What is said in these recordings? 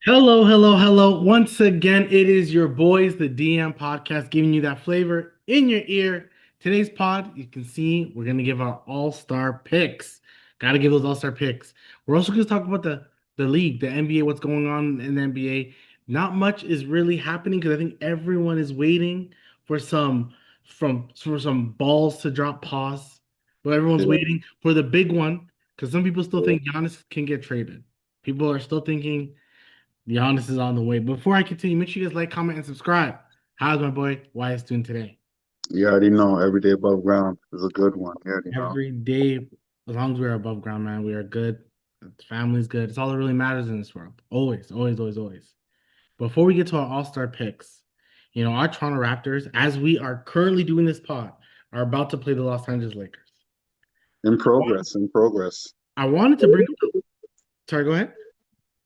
Hello, hello, hello. Once again, it is your boys, the DM podcast, giving you that flavor in your ear. Today's pod, you can see we're going to give our all-star picks. Got to give those all-star picks. We're also going to talk about the league, the NBA, what's going on in the NBA. Not much is really happening because I think everyone is waiting for some balls to drop pause. But everyone's Yeah, waiting for the big one because some people still yeah. think Giannis can get traded. People are still thinking Giannis is on the way. Before I continue, make sure you guys like, comment, and subscribe. How's my boy Wyatt doing today? You already know every day above ground is a good one. You already know. Every day, as long as we're above ground, man, we are good. The family's good. It's all that really matters in this world. Always, always, always, always. Before we get to our all-star picks, our Toronto Raptors, as we are currently doing this pod, are about to play the Los Angeles Lakers. In progress, in progress. I wanted to bring up sorry, go ahead.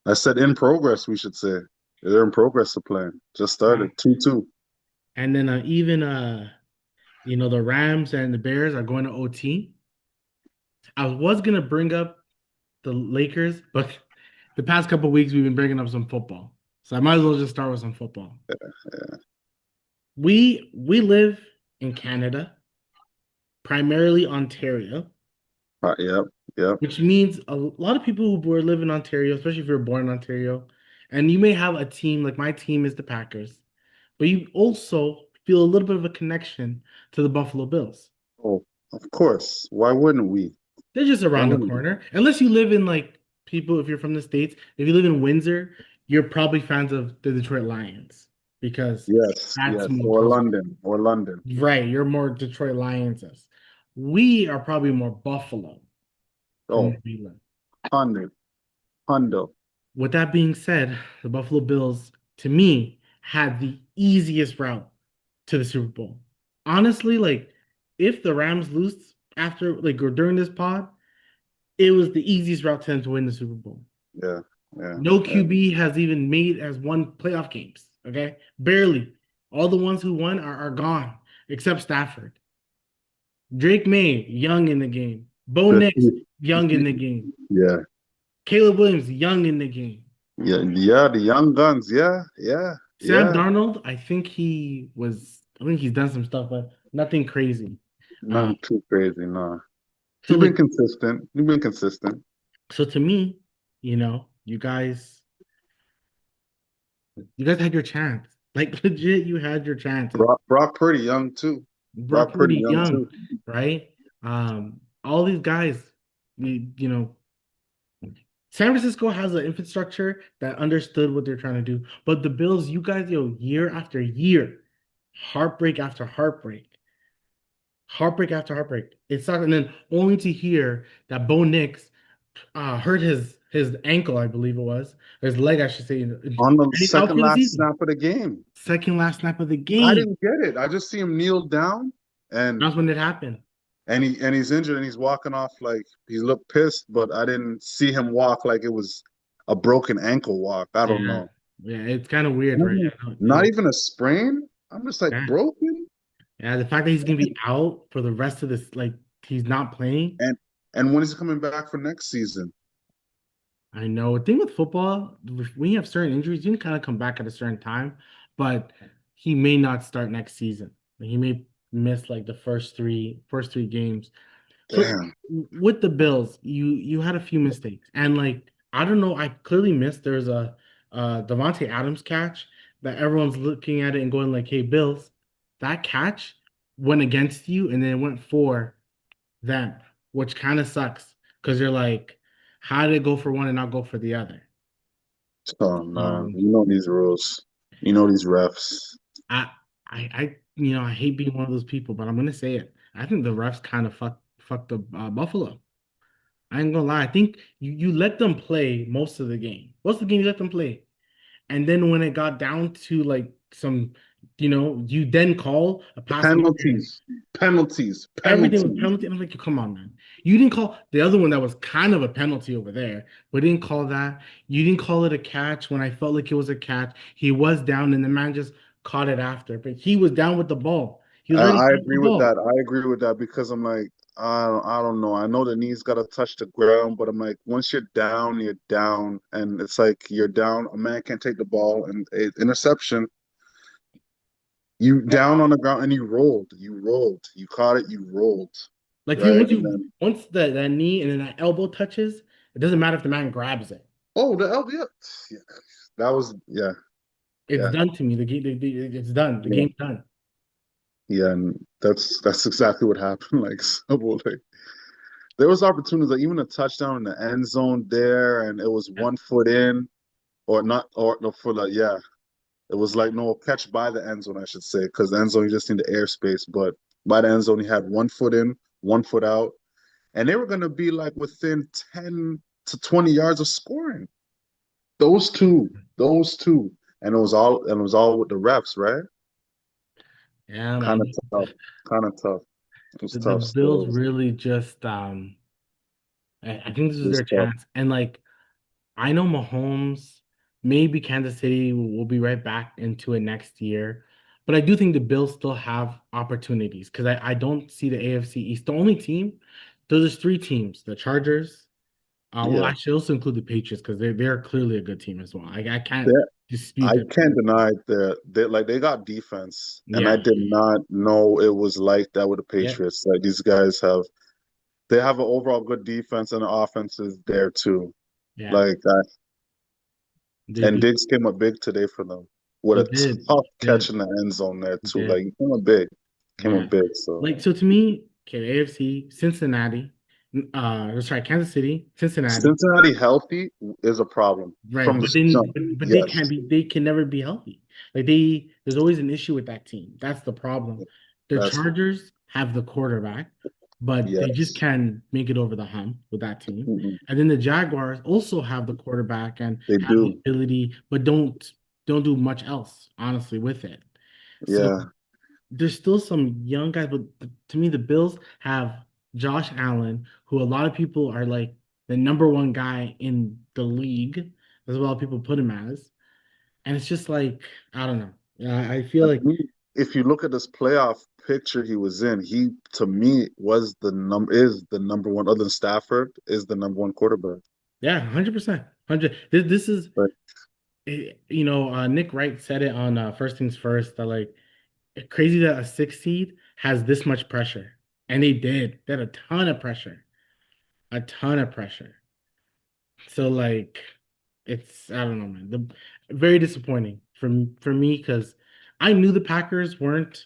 I said in progress, we should say. They're in progress of playing. Just started 2-2. And then even the Rams and the Bears are going to OT. I was gonna bring up the Lakers, but the past couple weeks we've been bringing up some football, so I might as well just start with some football. Yeah. We live in Canada, primarily Ontario, Yep, yep. which means a lot of people who live in Ontario, especially if you're born in Ontario, and you may have a team like my team is the Packers, but you also feel a little bit of a connection to the Buffalo Bills. Oh, of course. Why wouldn't we? They're just Why around the wouldn't we? corner. Unless you live in like people, if you're from the States, if you live in Windsor, you're probably fans of the Detroit Lions because Yes, that's yes. more Or close. London, or London. Right, you're more Detroit Lions. We are probably more Buffalo from Oh, New England. 100, With that being said, the Buffalo Bills, to me, had the easiest route to the Super Bowl. Honestly, like if the Rams lose after like or during this pod, it was the easiest route to them to win the Super Bowl. Yeah, yeah, No yeah. QB has won playoff games. Okay, barely. All the ones who won are gone except Stafford. Drake May, young in the game. Bo Nix, young in the game. Yeah, Caleb Williams, young in the game. yeah, yeah. The young guns. Yeah, yeah, Sam yeah. Darnold, I think he's done some stuff, but nothing crazy. Uh, Nothing too crazy, no. so He's like, been consistent. He's been consistent. so to me, you guys had your chance. Like legit, you had your chance. Brock pretty young too. Brock Brock pretty Purdy young young, too. right? All these guys, you know, San Francisco has an infrastructure that understood what they're trying to do. But the Bills, you guys, year after year, heartbreak after heartbreak, heartbreak after heartbreak. It sucks. And then only to hear that Bo Nix hurt his ankle, I believe it was, his leg, I should say, and On the he's out second for the last season. snap of the game. Second last snap of the I game. didn't get it. I just see him kneel down and That's when it happened. he's injured and he's walking off like he looked pissed, but I didn't see him walk like it was a broken ankle walk. I don't Yeah. know. Yeah, it's kind of weird, Not right? even I know not even a sprain. I'm just like yeah. broken. Yeah, the fact that he's gonna be out for the rest of this, like he's not playing. And and when is he coming back for next season? I know. The thing with football, when you have certain injuries, you can kind of come back at a certain time, but he may not start next season. He may miss like the first three games. So Damn. with the Bills, you had a few mistakes, and like I don't know, I clearly missed there's a Devontae Adams catch that everyone's looking at it and going like, "Hey, Bills, that catch went against you, and then it went for them," which kind of sucks because you're like, how did it go for one and not go for the other? So man, Um, you know these rules. You know these refs. I, I hate being one of those people, but I'm gonna say it. I think the refs kind of fucked the Buffalo. I ain't gonna lie. I think you let them play most of the game. Most of the game you let them play, and then when it got down to like you then call a pass interference. Penalties. Penalties. Everything was Penalties. penalty. And I'm like, come on, man. You didn't call the other one that was kind of a penalty over there, but didn't call that. You didn't call it a catch when I felt like it was a catch. He was down and the man just caught it after, but he was down with the ball. He was already I down with agree the with that. ball. I agree with that because I'm like, I don't know. I know the knees got to touch the ground, but I'm like, once you're down, and it's like you're down. A man can't take the ball, and interception. You down on the ground, and you caught it, you rolled, Like right? And then once that knee and then that elbow touches, it doesn't matter if the man grabs it. oh, the LB, yeah, that was It's yeah, done to me. It's done. The yeah, game's done. yeah, and that's exactly what happened. Like, so, like there was opportunities, like even a touchdown in the end zone there, and it was Yeah. 1 foot in, or not, or no, for like yeah, it was like no catch by the end zone, I should say, because the end zone you just need the airspace, but by the end zone he had 1 foot in, 1 foot out, and they were gonna be like within 10 to 20 yards of scoring. Those two, those two, and it was all with the refs, right? Yeah, Kind of man. tough, kind of tough. It was The tough Bills still. really just I think this It is was their tough. chance. And like I know Mahomes, maybe Kansas City will be right back into it next year. But I do think the Bills still have opportunities because I don't see the AFC East. The only team, there's three teams, the Chargers. Well, Yeah, actually, also include the Patriots because they're clearly a good team as well. I can't they dispute I that. can't deny that they got defense, and I Yeah, did not know it was like that with the yeah, Patriots. Like these guys they have an overall good defense, and the offense is there too. yeah. Like They and do. Diggs came up big today for them with He a did. tough He catch did. in the end zone there He too. did. Like he came Yeah. up big. So Like so to me, okay, AFC, Cincinnati, sorry, Kansas City, Cincinnati. Cincinnati healthy is a problem Right, from the but then jump. but Yes, they can never be healthy. Like there's always an issue with that team. That's the problem. The that's Chargers have the quarterback, but they just yes. can't make it over the hump with that team. Mm-mm. And then the Jaguars also have the quarterback and They have the do. ability, but don't do much else, honestly, with it. So Yeah, there's still some young guys, but to me, the Bills have Josh Allen, who a lot of people are like the number one guy in the league. That's what a lot of people put him as. And it's just like, I don't know. I feel I like, mean, if you look at this playoff picture he was in, he to me was the number one, other than Stafford, is the number one quarterback. yeah, 100%. 100. This is, But Nick Wright said it on First Things First that like, crazy that a six seed has this much pressure. And they did. They had a ton of pressure. A ton of pressure. So like it's I don't know, man. Very disappointing for me because I knew the Packers weren't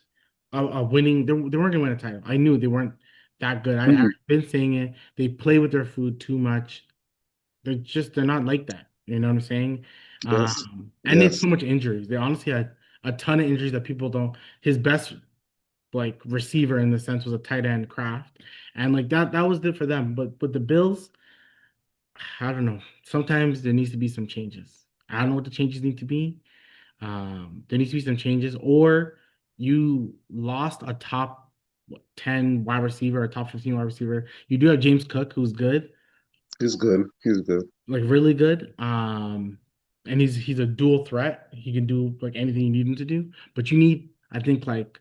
a winning. They weren't gonna win a title. I knew they weren't that good. I've mhm, been saying it. They play with their food too much. They're not like that. You know what I'm saying? yes, And they had yes, so much injuries. They honestly had a ton of injuries that people don't. His best like receiver in the sense was a tight end Kraft, and like that was it for them. But the Bills. I don't know. Sometimes there needs to be some changes. I don't know what the changes need to be. There needs to be some changes, or you lost a top 10 wide receiver, a top 15 wide receiver. You do have James Cook, who's good, he's good. He's good. like really good. And he's a dual threat. He can do like anything you need him to do. But you need, I think, like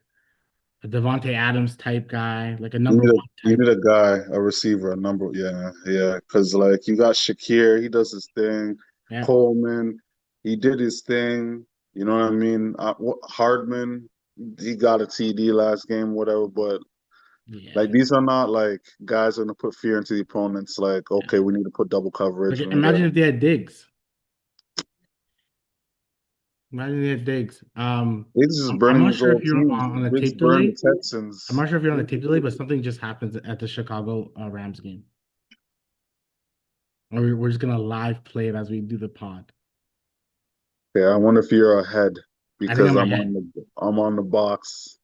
a Devontae Adams type guy, like a number one You type. need a guy, a receiver, a number. Yeah, yeah. Because like you got Shakir, he does his thing. Yeah, Coleman, he did his thing. You know what I mean? Hardman, he got a TD last game, whatever. But like yeah. these are not like guys that are gonna put fear into the opponents. Like, okay, we need to put double Like coverage. We need to. imagine if they had Diggs. Imagine they had Diggs. Diggs is I'm burning not his sure if old you're team. on the Diggs tape burned delay. the I'm Texans. not sure if you're on the Diggs tape is delay, but good. something just happens at the Chicago Rams game. Or we're just gonna live play it as we do the pod. Okay, I wonder if you're ahead I think because I'm ahead. I'm on the box.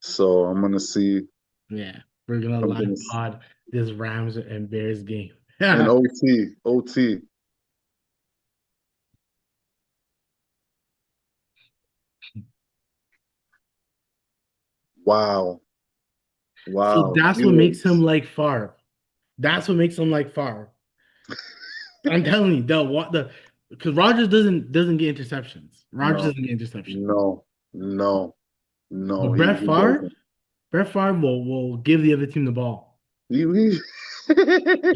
So I'm gonna see. Yeah, we're gonna I'm live gonna pod this Rams and Bears game. and Yeah. OT. Wow, So wow. that's He what makes him was. like Favre. That's what makes him like Favre. I'm telling you, the because Rogers doesn't get interceptions. Rogers No, doesn't get interceptions. no, no, no. But Brett He Favre, doesn't. Brett Favre will give the other team the ball. You,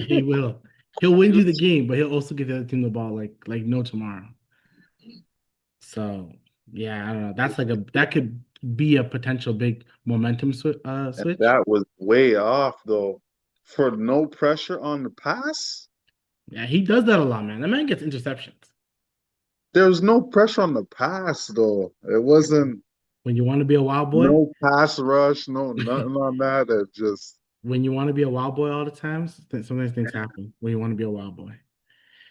He will. He'll win you the game, but he'll also give the other team the ball like no tomorrow. So yeah, I don't know. That's like a that could be a potential big momentum and switch. that was way off though. For no pressure on the pass, Yeah, he does that a lot, man. That man gets interceptions. there was no pressure on the pass though. It wasn't When you want to be a wild boy, no pass rush, no nothing on that. It just when you want to be a wild boy all the time, sometimes things happen when you want to be a wild boy.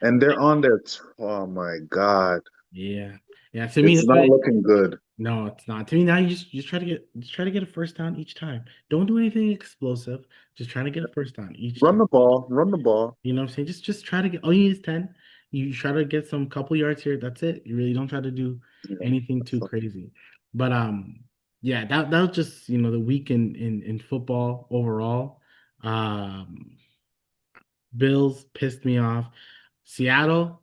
and they're on their oh my God. Yeah, yeah. To me, It's that's not why. looking good. No, it's not. To me, now you just try to get a first down each time. Don't do anything explosive. Just trying to get a first down each Run time. the ball, run the ball. You know what I'm saying? Just try to get. All you need is 10. You try to get some couple yards here. That's it. You really don't try to do Yeah, anything that's too crazy. But yeah, that was just the week in football overall. Um, Bills pissed me off. Seattle,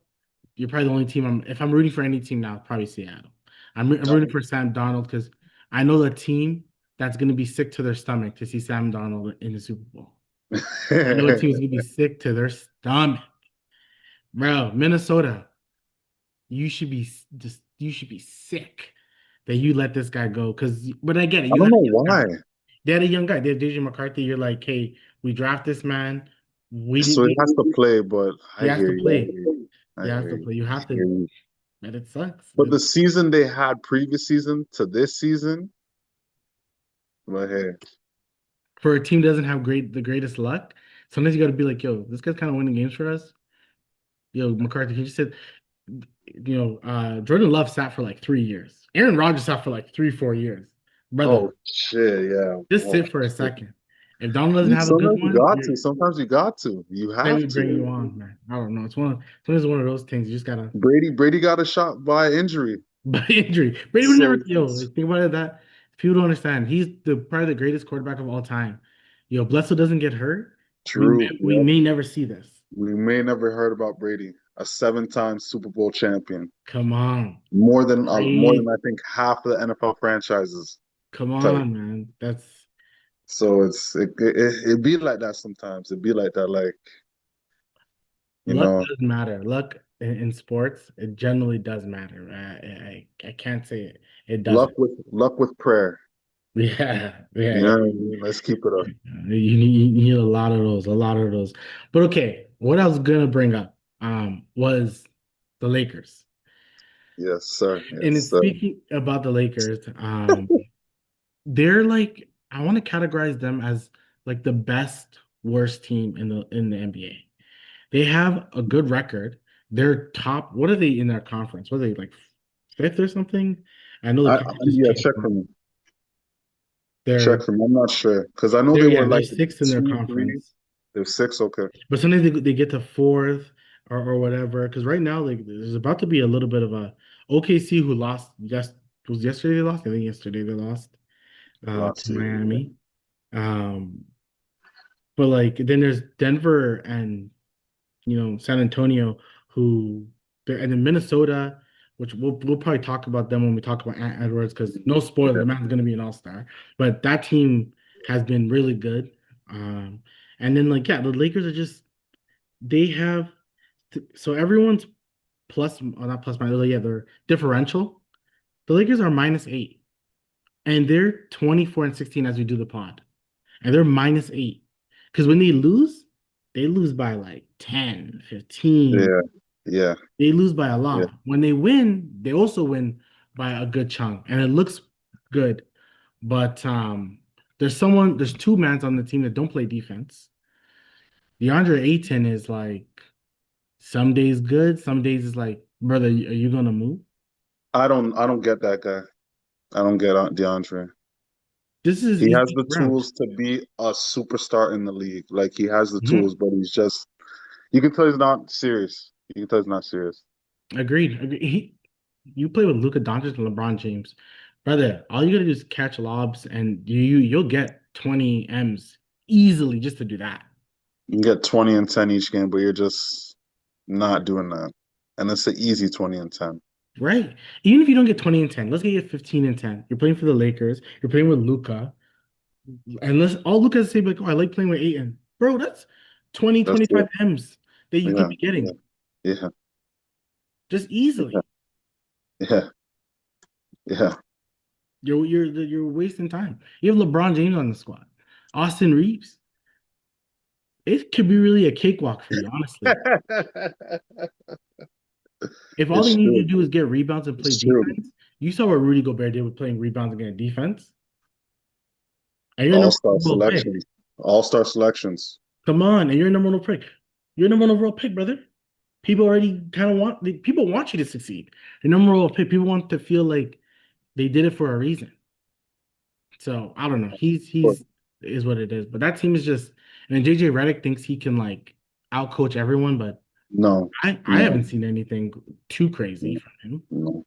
you're probably the only team if I'm rooting for any team now, it's probably Seattle. I'm rooting for Sam Darnold because I know the team that's going to be sick to their stomach to see Sam Darnold in the Super Bowl. I know a team is going to be sick to their stomach. Bro, Minnesota, you should be sick that you let this guy go. But I get it. I You don't had know a young why. guy. They had a young guy. They had DJ McCarthy. You're like, hey, we draft this man. We did So he we has to play, but He I has hear to you. play. I He has hear to you. play. You I have hear to. you. And it sucks. But the season they had previous season to this season, but hey, For a team that doesn't have the greatest luck, sometimes you got to be like, yo, this guy's kind of winning games for us. Yo, McCarthy, he just said, Jordan Love sat for like 3 years. Aaron Rodgers sat for like 3, 4 years. Brother, oh shit, yeah. just Oh, sit for a shit. second. If Donald doesn't have a good Sometimes you one, got to. Sometimes you got to. You let have me bring you to. on, man. I don't know. Sometimes it's one of those things. You just gotta Brady got a shot by injury. by injury. Brady would never, So think about it that people don't understand. He's probably the greatest quarterback of all time. Bledsoe doesn't get hurt. true. We Yep. may never see this. We may never heard about Brady, a seven-time Super Bowl champion. Come on. More than Brady. I think half of the NFL franchises Come type. on, man. That's So it be like that sometimes. It be like that, like you luck know, does matter. Luck in sports, it generally does matter. I can't say it. It doesn't. luck with prayer. Yeah, yeah. Yeah, let's keep it up. You need a lot of those, a lot of those. But okay, what I was gonna bring up was the Lakers. Yes, sir. And Yes, in sir. speaking about the Lakers, they're like I want to categorize them as like the best worst team in the NBA. They have a good record. They're top. What are they in their conference? What are they like fifth or something? I know the conference just Yeah, changed. They're check for me. I'm not sure because I know they're they were yeah, they're like sixth in their 2, 3. conference. They're six. Okay, But sometimes they get to fourth or whatever. Because right now, like, there's about to be a little bit of a OKC who lost. Yes, was yesterday they lost. I think yesterday they lost to last season. Miami. Um, but like then there's Denver and San Antonio who and then Minnesota, which we'll probably talk about them when we talk about Ant Edwards because no spoiler, Yeah. the man's gonna be an all-star. But that team has been really good. And then like yeah, the Lakers are just they have so everyone's plus or not plus minus, yeah, they're differential. The Lakers are -8, and they're 24-16 as we do the pod, and they're -8 because when they lose by like 10, 15. Yeah. Yeah. They lose by a Yeah. lot. When they win, they also win by a good chunk, and it looks good. But there's two mans on the team that don't play defense. DeAndre Ayton is like some days good, some days is like, brother, are you gonna move? I don't get that guy. I don't get DeAndre. This is He he's has being the around. tools to be a superstar in the league. Like he has the Mhm. tools, but he's just you can tell he's not serious. You can tell he's not serious. Agreed. Agreed. You play with Luka Doncic and LeBron James, brother. All you gotta do is catch lobs, and you'll get 20 M's easily just to do that. You can get 20 and 10 each game, but you're just not doing that. And it's an easy 20 and 10. Right. Even if you don't get 20 and 10, let's get you 15 and 10. You're playing for the Lakers. You're playing with Luca. And let's all look at the same like, oh, I like playing with Aiton. Bro, that's 20, That's 25 it. M's that you could Yeah, be yeah, getting yeah, just yeah, easily. yeah, yeah. You're wasting time. You have LeBron James on the squad. Austin Reeves. It could be really a cakewalk for you, honestly. If all they It's need you to true. do is get rebounds and play It's true. defense, you saw what Rudy Gobert did with playing rebounds and getting defense. And you're number All-star one overall pick. selections. All-star selections. Come on, and you're number one overall pick. You're number one overall pick, brother. People already kind of people want you to succeed. Your number one overall pick. People want to feel like they did it for a reason. So I don't know. But He's is what it is. But that team is just. And then JJ Redick thinks he can like outcoach everyone, but no, I no, haven't seen anything too crazy no, from him. no.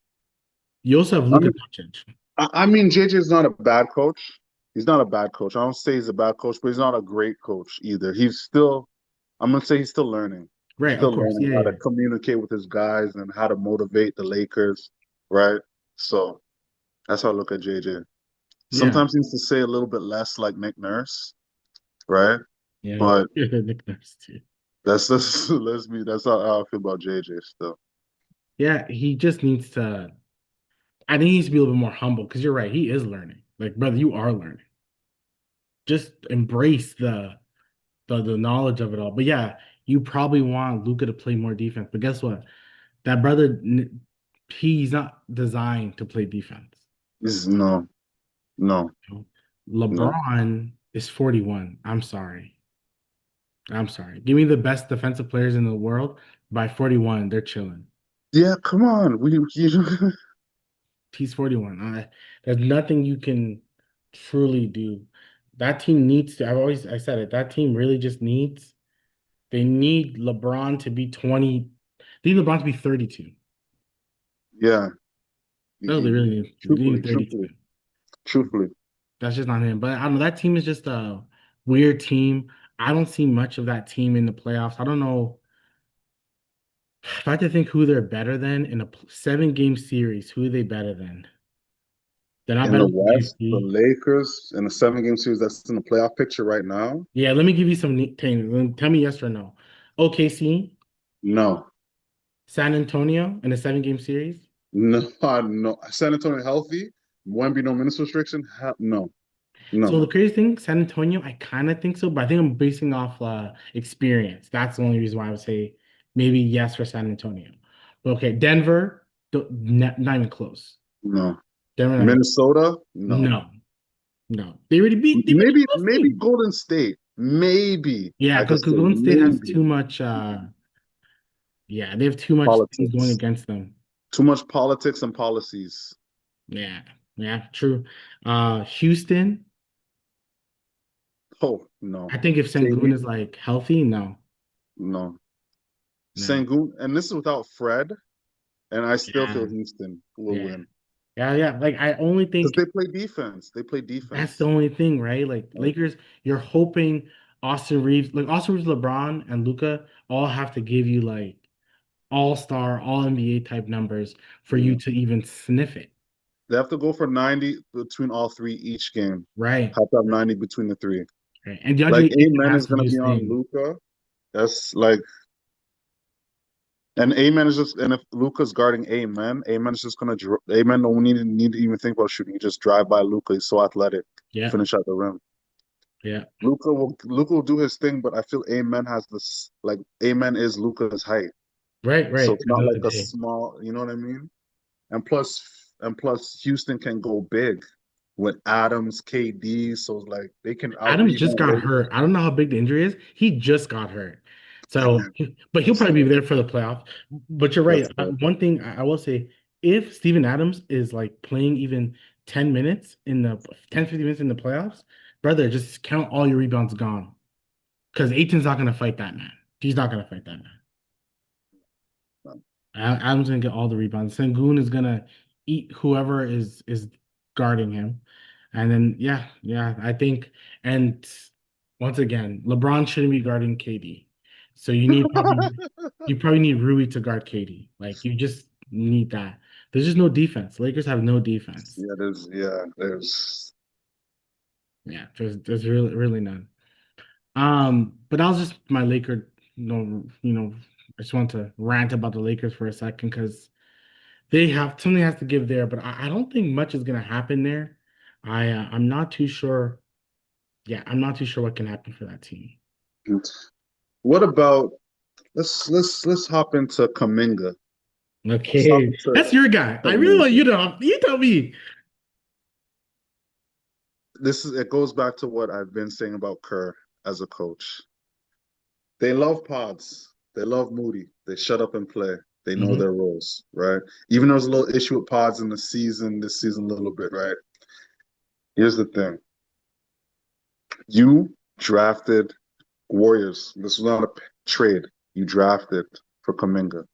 You also have I Luka mean, Doncic. I mean, JJ is not a bad coach. He's not a bad coach. I don't say he's a bad coach, but he's not a great coach either. He's still, I'm gonna say he's still learning. Right, of Still course. learning Yeah, how to yeah. communicate with his guys and how to motivate the Lakers, right? So that's how I look at JJ. Yeah. Sometimes he needs to say a little bit less like Nick Nurse, right? Yeah. But Nick Nurse too. that's let's be that's how I feel about JJ still. Yeah, he just needs to I think he needs to be a little bit more humble because you're right, he is learning. Like, brother, you are learning. Just embrace the knowledge of it all. But yeah, you probably want Luca to play more defense. But guess what? That brother, he's not designed to play defense. This no, no, You know? no. LeBron is 41. I'm sorry. I'm sorry. Give me the best defensive players in the world. By 41, they're chilling. Yeah, come on. We you He's 41. There's nothing you can truly do. That team needs to, I said it, that team really just needs, they need LeBron to be 20, they need LeBron to be 32. yeah. Oh, they really need, they Truthfully, need 32. truthfully, truthfully. That's just not him. But I don't know, that team is just a weird team. I don't see much of that team in the playoffs. I don't know if I had to think who they're better than in a 7 game series, who are they better than? They're not In better the than West, the OKC. Lakers in a 7 game series that's in the playoff picture right now. Yeah, let me give you some things. Tell me yes or no. OKC, No, San Antonio in a 7 game series. no, no. San Antonio healthy. Wemby no minutes restriction. No, So no, the crazy thing, San Antonio, I kind of think so, but I think I'm basing off experience. That's the only reason why I would say maybe yes for San Antonio. But okay, Denver, not even close. no. Denver, not even, Minnesota. No. no, no. They already Maybe busted. Golden State. Maybe Yeah, I could because say Golden State has maybe too much. Yeah, they have too much things going politics. against them. Too much politics and policies. Yeah, yeah, true. Houston. Oh no. I think if Sengun KD. is like healthy, no, No. no. Sengun, and this is without Fred, and I still Yeah, feel Houston will yeah, win yeah. Like I only because think they play defense. They play that's the defense. only thing, right? Like Like, Lakers, you're hoping Austin Reeves, LeBron, and Luca all have to give you like all-star, all NBA type numbers for you yeah. to even sniff it, They have to go for 90 between all three each game. right? Have to have 90 between the three. Right. And Like DeAndre Ayton Amen has is to do gonna his be on thing, Luca. That's like, and Amen is just, and if Luca's guarding Amen is just gonna. Amen don't need to even think about shooting. You just drive by Luca. He's so athletic. yeah, Finish at the rim. yeah, Luca will do his thing, but I feel Amen has this, like Amen is Luca's height. right, So right. it's At the not end like of the a day. small, you know what I mean? And plus Houston can go big with Adams, KD, so it's like they can out Adams rebound just got Lakers. hurt. I don't know how big the injury is. He just got hurt. So, Man, but he'll that's probably be good. there for the playoff. But you're right. That's good. One thing I will say, if Steven Adams is like playing even 10 minutes in the 10, 15 minutes in the playoffs, brother, just count all your rebounds gone. Because Aiton's not going to fight that man. He's not going to fight that man. Adams gonna get all the rebounds. Sengun is gonna eat whoever is guarding him, and then yeah, I think. And once again, LeBron shouldn't be guarding KD, so you probably need Rui to guard KD. Like you just need that. There's just no defense. Lakers have no defense. Yeah, there's Yeah, there's really none. But that was just my Laker. I just want to rant about the Lakers for a second because they have something has to give there, but I don't think much is gonna happen there. I'm not too sure. Yeah, I'm not too sure what can happen for that team. What about let's hop into Kaminga. Let's hop Okay, into that's your guy. I really want Kaminga. you to you tell me. It goes back to what I've been saying about Kerr as a coach. They love pods. They love Moody. They shut up and play. They know Hmm. their roles, right? Even though there's a little issue with pods in the season, this season a little bit, right? Here's the thing. You drafted Warriors. This was not a trade. You drafted for Kaminga.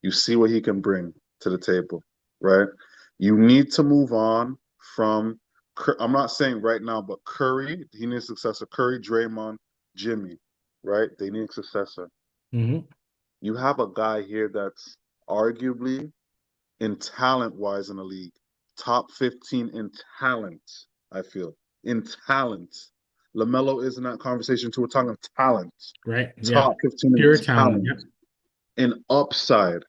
You see what he can bring to the table, right? You need to move on from. I'm not saying right now, but Curry, he needs a successor. Curry, Draymond, Jimmy, right? They need a successor. Hmm. You have a guy here that's arguably in talent wise in the league, top 15 in talent, I feel. In talent. LaMelo is in that conversation too. We're talking talent. Right? Yeah, Top 15 in pure talent. talent. Yep. In upside,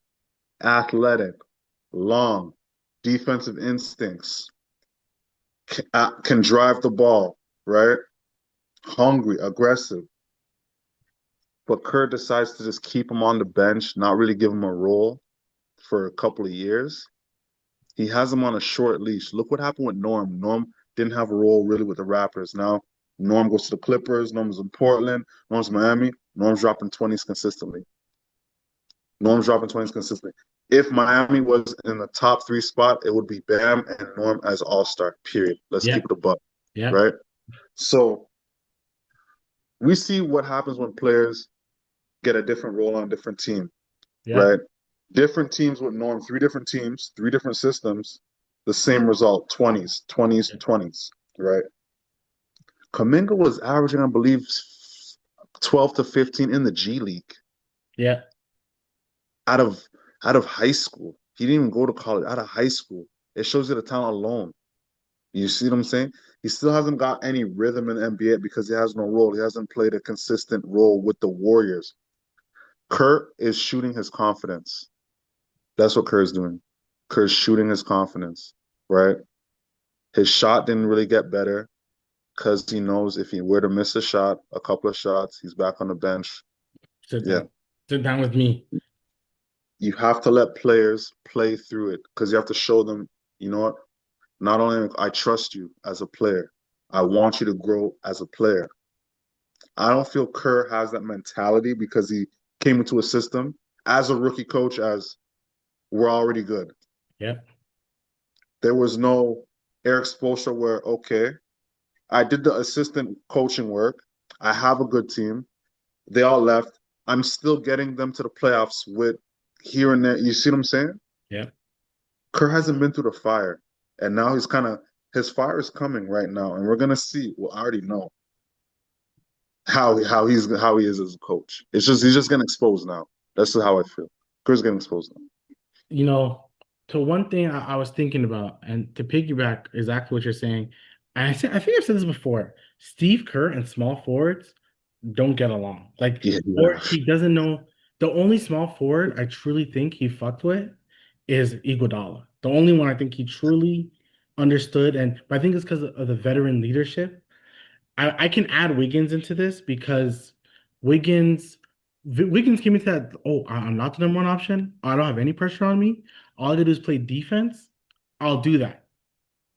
athletic, long, defensive instincts, can drive the ball, right? Hungry, aggressive. But Kerr decides to just keep him on the bench, not really give him a role for a couple of years. He has him on a short leash. Look what happened with Norm. Norm didn't have a role really with the Raptors. Now Norm goes to the Clippers. Norm's in Portland. Norm's Miami. Norm's dropping 20s consistently. Norm's dropping 20s consistently. If Miami was in the top three spot, it would be Bam and Norm as all-star, period. Let's keep Yep. it a buck, Yep. right? So we see what happens when players get a different role on a different team, Yep. right? Different teams with Norm, three different teams, three different systems, the same result, 20s, 20s, 20s, right? Kaminga was averaging, I believe, 12 to 15 in the G League Yep. out of out of high school. He didn't even go to college, out of high school. It shows you the talent alone. You see what I'm saying? He still hasn't got any rhythm in the NBA because he has no role. He hasn't played a consistent role with the Warriors. Kurt is shooting his confidence. That's what Kerr's doing. Kerr's shooting his confidence, right? His shot didn't really get better because he knows if he were to miss a shot, a couple of shots, he's back on the bench. Sit Yeah. down. Sit down with me. You have to let players play through it because you have to show them, you know what? Not only I trust you as a player, I want you to grow as a player. I don't feel Kerr has that mentality because he came into a system as a rookie coach as we're already good. Yep. There was no Eric Spoelstra where, okay, I did the assistant coaching work. I have a good team. They all left. I'm still getting them to the playoffs with here and there. You see what I'm saying? Yep. Kerr hasn't been through the fire. And now he's kind of his fire is coming right now. And we're gonna see. Well, I already know how he is as a coach. It's just he's just getting exposed now. That's how I feel. Kerr's getting exposed now. You know, to one thing I was thinking about, and to piggyback exactly what you're saying, and I think I've said this before. Steve Kerr and small forwards don't get along. Like, Yeah, or yeah. he doesn't know. The only small forward I truly think he fucked with is Iguodala. The only one I think he truly understood, and but I think it's because of the veteran leadership. I can add Wiggins into this because Wiggins Wiggins came into that. Oh, I'm not the number one option. I don't have any pressure on me. All I gotta do is play defense. I'll do that.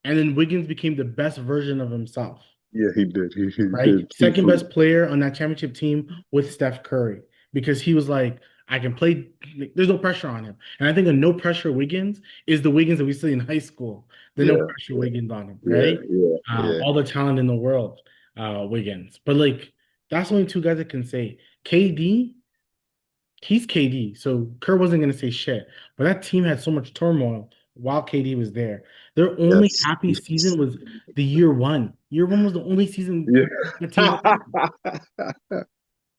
And then Wiggins became the best version of himself, Yeah, he did. He right? did. He Second best player on that championship team with Steph Curry because he was like, I can play. There's no pressure on him, and I think a no pressure Wiggins is the Wiggins that we see in high school. The no yeah, pressure yeah, Wiggins on him, yeah, right? yeah, yeah. All the talent in the world, Wiggins. But like, that's only two guys that can say KD. He's KD, so Kerr wasn't gonna say shit. But that team had so much turmoil while KD was there. Their only Yes. happy season was the year one. Year one was the only season Yeah. the team was happy.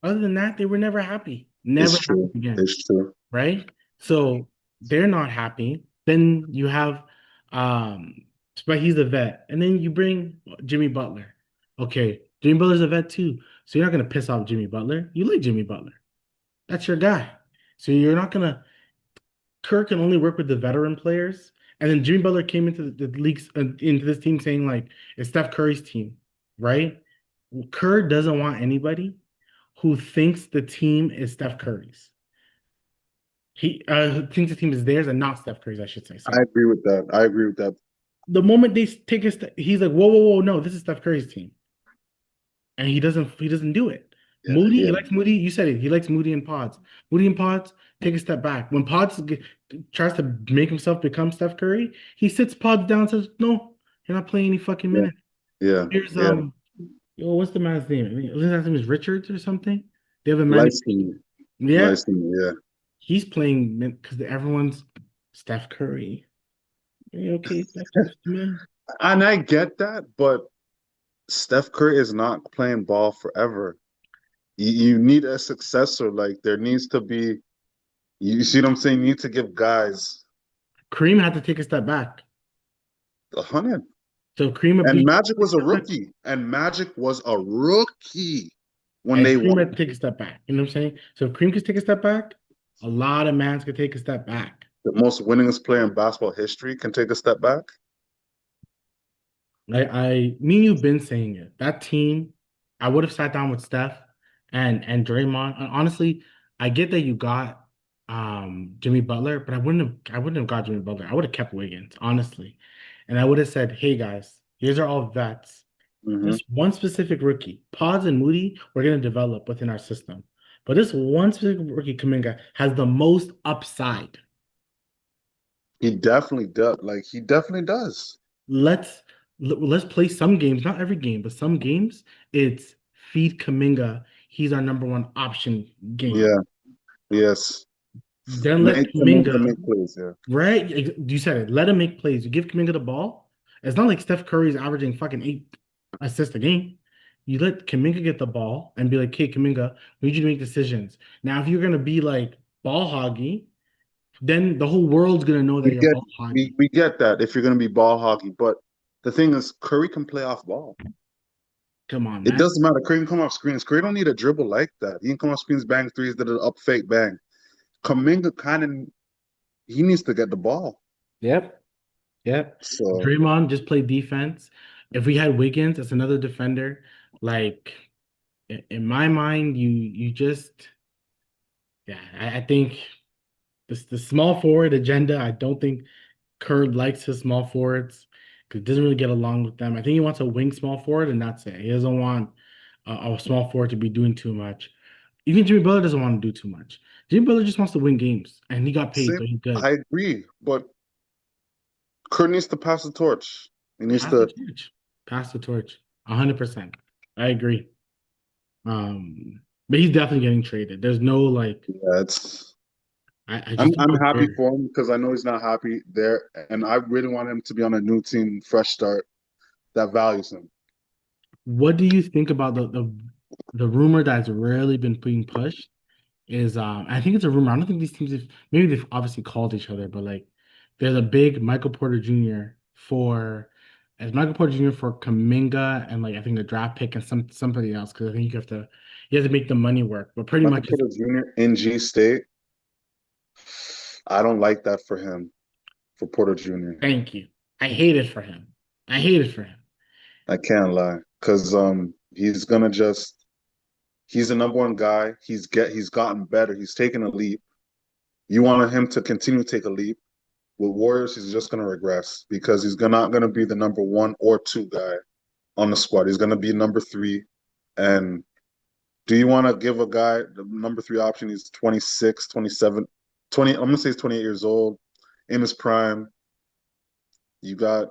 Other than that, they were never happy. Never It's happy true. again, It's true. right? So they're not happy. Then you have um but he's a vet. And then you bring Jimmy Butler. Okay, Jimmy Butler's a vet too, so you're not gonna piss off Jimmy Butler. You like Jimmy Butler. That's your guy. So you're not gonna. Kirk can only work with the veteran players, and then Jimmy Butler came into the leagues into this team saying like it's Steph Curry's team, right? Kerr doesn't want anybody who thinks the team is Steph Curry's. He thinks the team is theirs and not Steph Curry's, I should say. I Sorry. agree with that. I agree with that. The moment they take a step, he's like, whoa, whoa, whoa, no, this is Steph Curry's team, and he doesn't do it. Yeah, Moody, he yeah, likes Moody. You said it. He likes Moody and Pods. Moody and Pods take a step back. When tries to make himself become Steph Curry, he sits Pods down and says, "No, you're not playing any fucking yeah, minutes." yeah, Here's yeah. yo, what's the man's name? I think his last name is Richards or something. They have a man. Light skin, Yeah, light skin, yeah. he's playing because everyone's Steph Curry. Yeah, okay, Steph, just man. And I get that, but Steph Curry is not playing ball forever. You need a successor. Like there needs to be. You see what I'm saying? You need to give guys Kareem had to take a step back. 100. So Kareem And he Magic took a was a step back, rookie. And Magic was a rookie when and they Kareem won. had to take a step back. You know what I'm saying? So if Kareem could take a step back, a lot of mans could take a step back. The most winningest player in basketball history can take a step back. Me and you've been saying it. That team, I would have sat down with Steph and Draymond. And honestly, I get that you got Jimmy Butler, but I wouldn't have got Jimmy Butler. I would have kept Wiggins, honestly. And I would have said, hey guys, these are all vets. Hmm. This one specific rookie, Pods and Moody, we're gonna develop within our system. But this one specific rookie, Kaminga, has the most upside. He definitely does. Like he definitely does. let's let's play some games, not every game, but some games. It's feed Kaminga. He's our number one option game. Yeah. Yes. Then let Make him to Kaminga, make plays. Yeah. right? You said it. Let him make plays. You give Kaminga the ball. It's not like Steph Curry is averaging fucking 8 assists a game. You let Kaminga get the ball and be like, "Hey, Kaminga, we need you to make decisions." Now, if you're gonna be like ball hoggy, then the whole world's gonna know that We you're get ball we, hoggy. we get that if you're gonna be ball hockey, but the thing is Curry can play off ball. Come on, It man. doesn't matter. Curry can come off screens. Curry don't need a dribble like that. He can come off screens, bang threes, that are up fake bang. Kaminga kind of he needs to get the ball. Yep. Yep. So Draymond just played defense. If we had Wiggins as another defender, like in my mind, you just yeah, I think the small forward agenda, I don't think Kerr likes his small forwards because he doesn't really get along with them. I think he wants a wing small forward, and that's it. He doesn't want a small forward to be doing too much. Even Jimmy Butler doesn't want to do too much. Jimmy Butler just wants to win games, and he got paid, same, so he's good. I agree, but Curry needs to pass the torch. He needs Pass the to. torch. Pass the torch. 100%. I agree. But he's definitely getting traded. There's no like Yeah, it's. I I'm just don't I'm know happy where. for him because I know he's not happy there, and I really want him to be on a new team, fresh start that values him. What do you think about the rumor that's rarely been being pushed is I think it's a rumor. I don't think these teams have, maybe they've obviously called each other, but like there's a big Michael Porter Jr. for as Michael Porter Jr. for Kaminga and like I think the draft pick and somebody else because I think you have to make the money work. But pretty Michael much it's Porter Jr. in G State. I don't like that for him, for Porter Jr. thank you. I hate it for him. I hate it for him. I can't lie, because he's gonna just he's the number one guy. He's gotten better. He's taken a leap. You want him to continue to take a leap. With Warriors, he's just gonna regress because not gonna be the number one or two guy on the squad. He's gonna be number three. And do you want to give a guy the number three option? He's 26, 27, 20. I'm gonna say he's 28 years old in his prime. You got,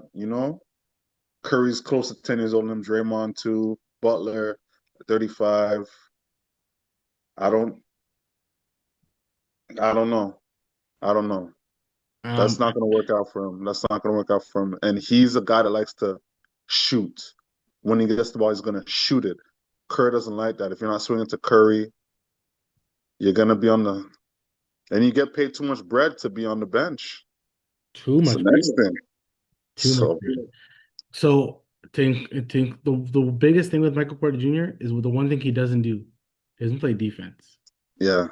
Curry's close to 10 years old, and him, Draymond too, Butler, 35. I don't I don't know. I don't know. That's Um, not gonna work out for him. That's not gonna work out for him. And he's a guy that likes to shoot. When he gets the ball, he's gonna shoot it. Curry doesn't like that. If you're not swinging to Curry, you're gonna be on the and you get paid too much bread to be on the bench. too It's the much, next thing. too much. So So The biggest thing with Michael Porter Jr. is the one thing he doesn't do. He doesn't play defense. Yeah,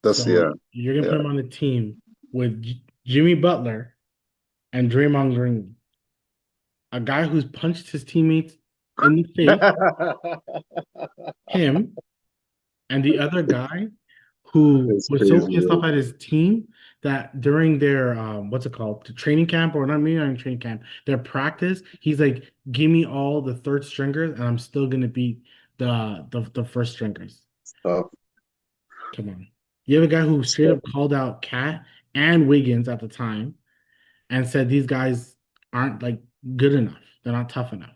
that's So yeah, you're gonna yeah. put him on the team with Jimmy Butler and Draymond Green, a guy who's punched his teammates in the face, him, and the other guy who It's was so crazy, pissed off yo. at his team that during their what's it called, the training camp, or not, maybe not in training camp, their practice, he's like, give me all the third stringers and I'm still gonna beat the first stringers. Stuff. Come on. You have a guy who straight Stuff. up called out Cat and Wiggins at the time and said these guys aren't like good enough. They're not tough enough.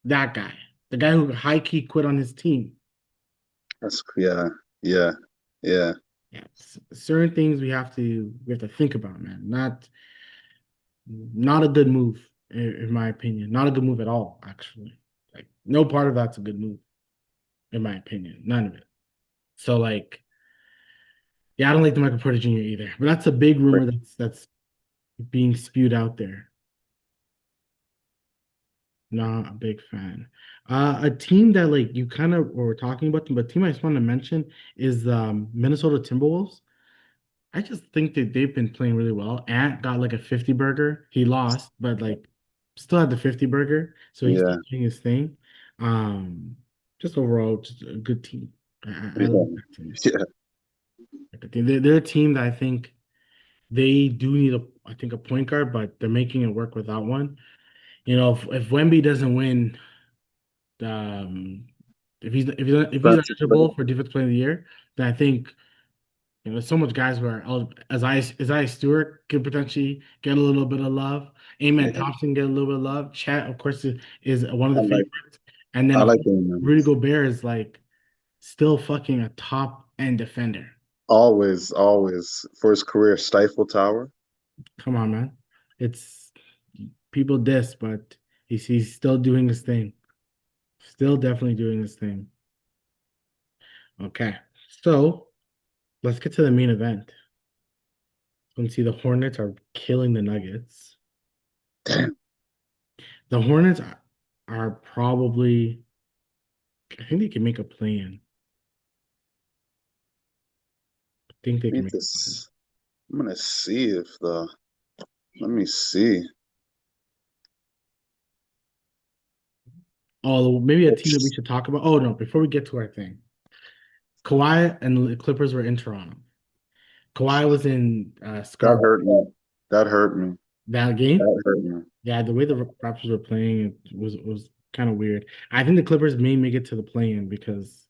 That guy, the guy who high key quit on his team. That's yeah, yeah, yeah. Yeah, certain things we have to think about, man. Not a good move, in my opinion. Not a good move at all, actually. Like no part of that's a good move, in my opinion. None of it. So like, yeah, I don't like the Michael Porter Jr. either. But that's a big rumor that's being spewed out there. Not a big fan. A team that like you kind of were talking about them, but team I just want to mention is the Minnesota Timberwolves. I just think that they've been playing really well. Ant got like a 50 burger. He lost, but like still had the 50 burger. So he's still Yeah, doing his thing. Um, just overall, just a good team. I yeah, like that team. yeah. They're a team that I think they do need I think a point guard, but they're making it work without one. If Wemby doesn't win, um, if he's That's eligible for Defensive Player of the Year, then I think there's so much guys where Isaiah Stewart could potentially get a little bit of love. Amen yeah. Thompson get a little bit of love. Chat, of course, is one of I the like favorites. And then I of like course, them. Rudy Gobert is like still fucking a top end defender. Always, always for his career, Stifle Tower. Come on, man. It's people diss, but he's still doing his thing. Still definitely doing his thing. Okay. So let's get to the main event. You can see the Hornets are killing the Nuggets. Damn, The Hornets are probably, I think they can make a play in. I think they can need make a play in. this. I'm gonna see if the. Let me see. Oh, maybe a team that we should talk about. Oh, no, before we get to our thing, Kawhi and the Clippers were in Toronto. Kawhi was in That Scarborough hurt me. That hurt me. that game. That hurt me. Yeah, the way the Raptors were playing was kind of weird. I think the Clippers may make it to the play-in because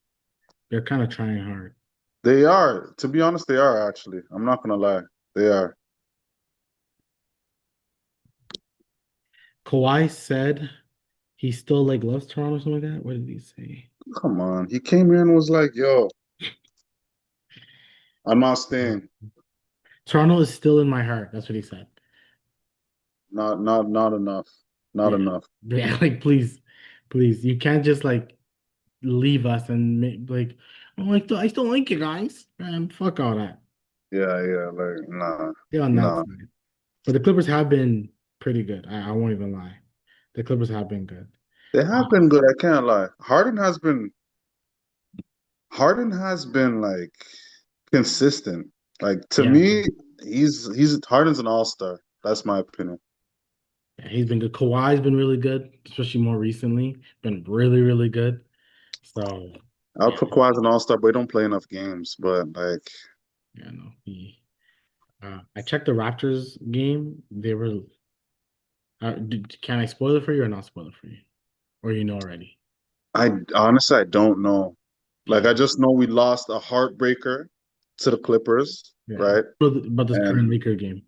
they're kind of trying hard. They are. To be honest, they are actually. I'm not gonna lie. They are. Kawhi said he still like loves Toronto or something like that. What did he say? Come on. He came here and was like, "Yo, I'm not staying. Toronto is still in my heart. That's what he said. Not enough. Not Yeah. enough." Yeah, like please. You can't just like leave us and make like, oh, I still like you guys. Man, fuck all that. Yeah, yeah. Like, nah, They're on that nah. side. But the Clippers have been pretty good. I won't even lie. The Clippers have been good. They have been good. I can't lie. Harden has been like consistent. Like to Yeah, me, he's Harden's an all-star. That's my opinion. yeah, he's been good. Kawhi's been really good, especially more recently. Been really, really good. So I'll yeah, put Kawhi as an all-star, but he don't play enough games. But like, yeah, no. I checked the Raptors game. They were. Can I spoil it for you or not spoil it for you, or already? I honestly I don't know. Like Okay. I just know we lost a heartbreaker to the Clippers, Yeah. right? But this current And Laker game.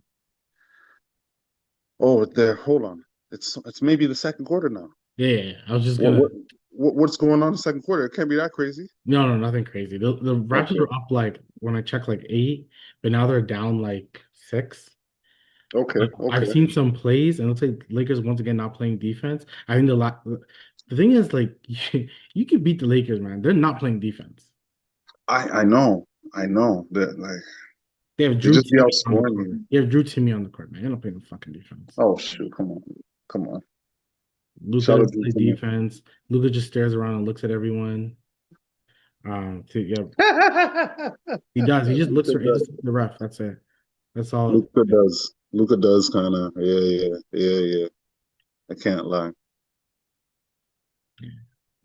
oh, there. Hold on. It's maybe the second quarter now. Yeah. I was just What gonna. what what's going on in the second quarter? It can't be that crazy. No, nothing crazy. The Raptors Okay. were up like when I checked like eight, but now they're down like six. Okay. I've Okay. seen some plays, and it looks like Lakers once again not playing defense. I think the thing is like you can beat the Lakers, man. They're not playing defense. I know. I know that like They have they Drew just be Timmy on the outscoring court. you. They have Drew Timmy on the court, man. They're not playing the fucking defense. Oh shoot! Come on. Come on. Luka Shout out doesn't to play defense. Luka just stares around and looks at everyone. Yeah, he does. He just looks Luka for he does. just looks at the ref. That's it. That's all. Luka does. Luka does kind of. Yeah, yeah, yeah, yeah. I can't lie. Yeah.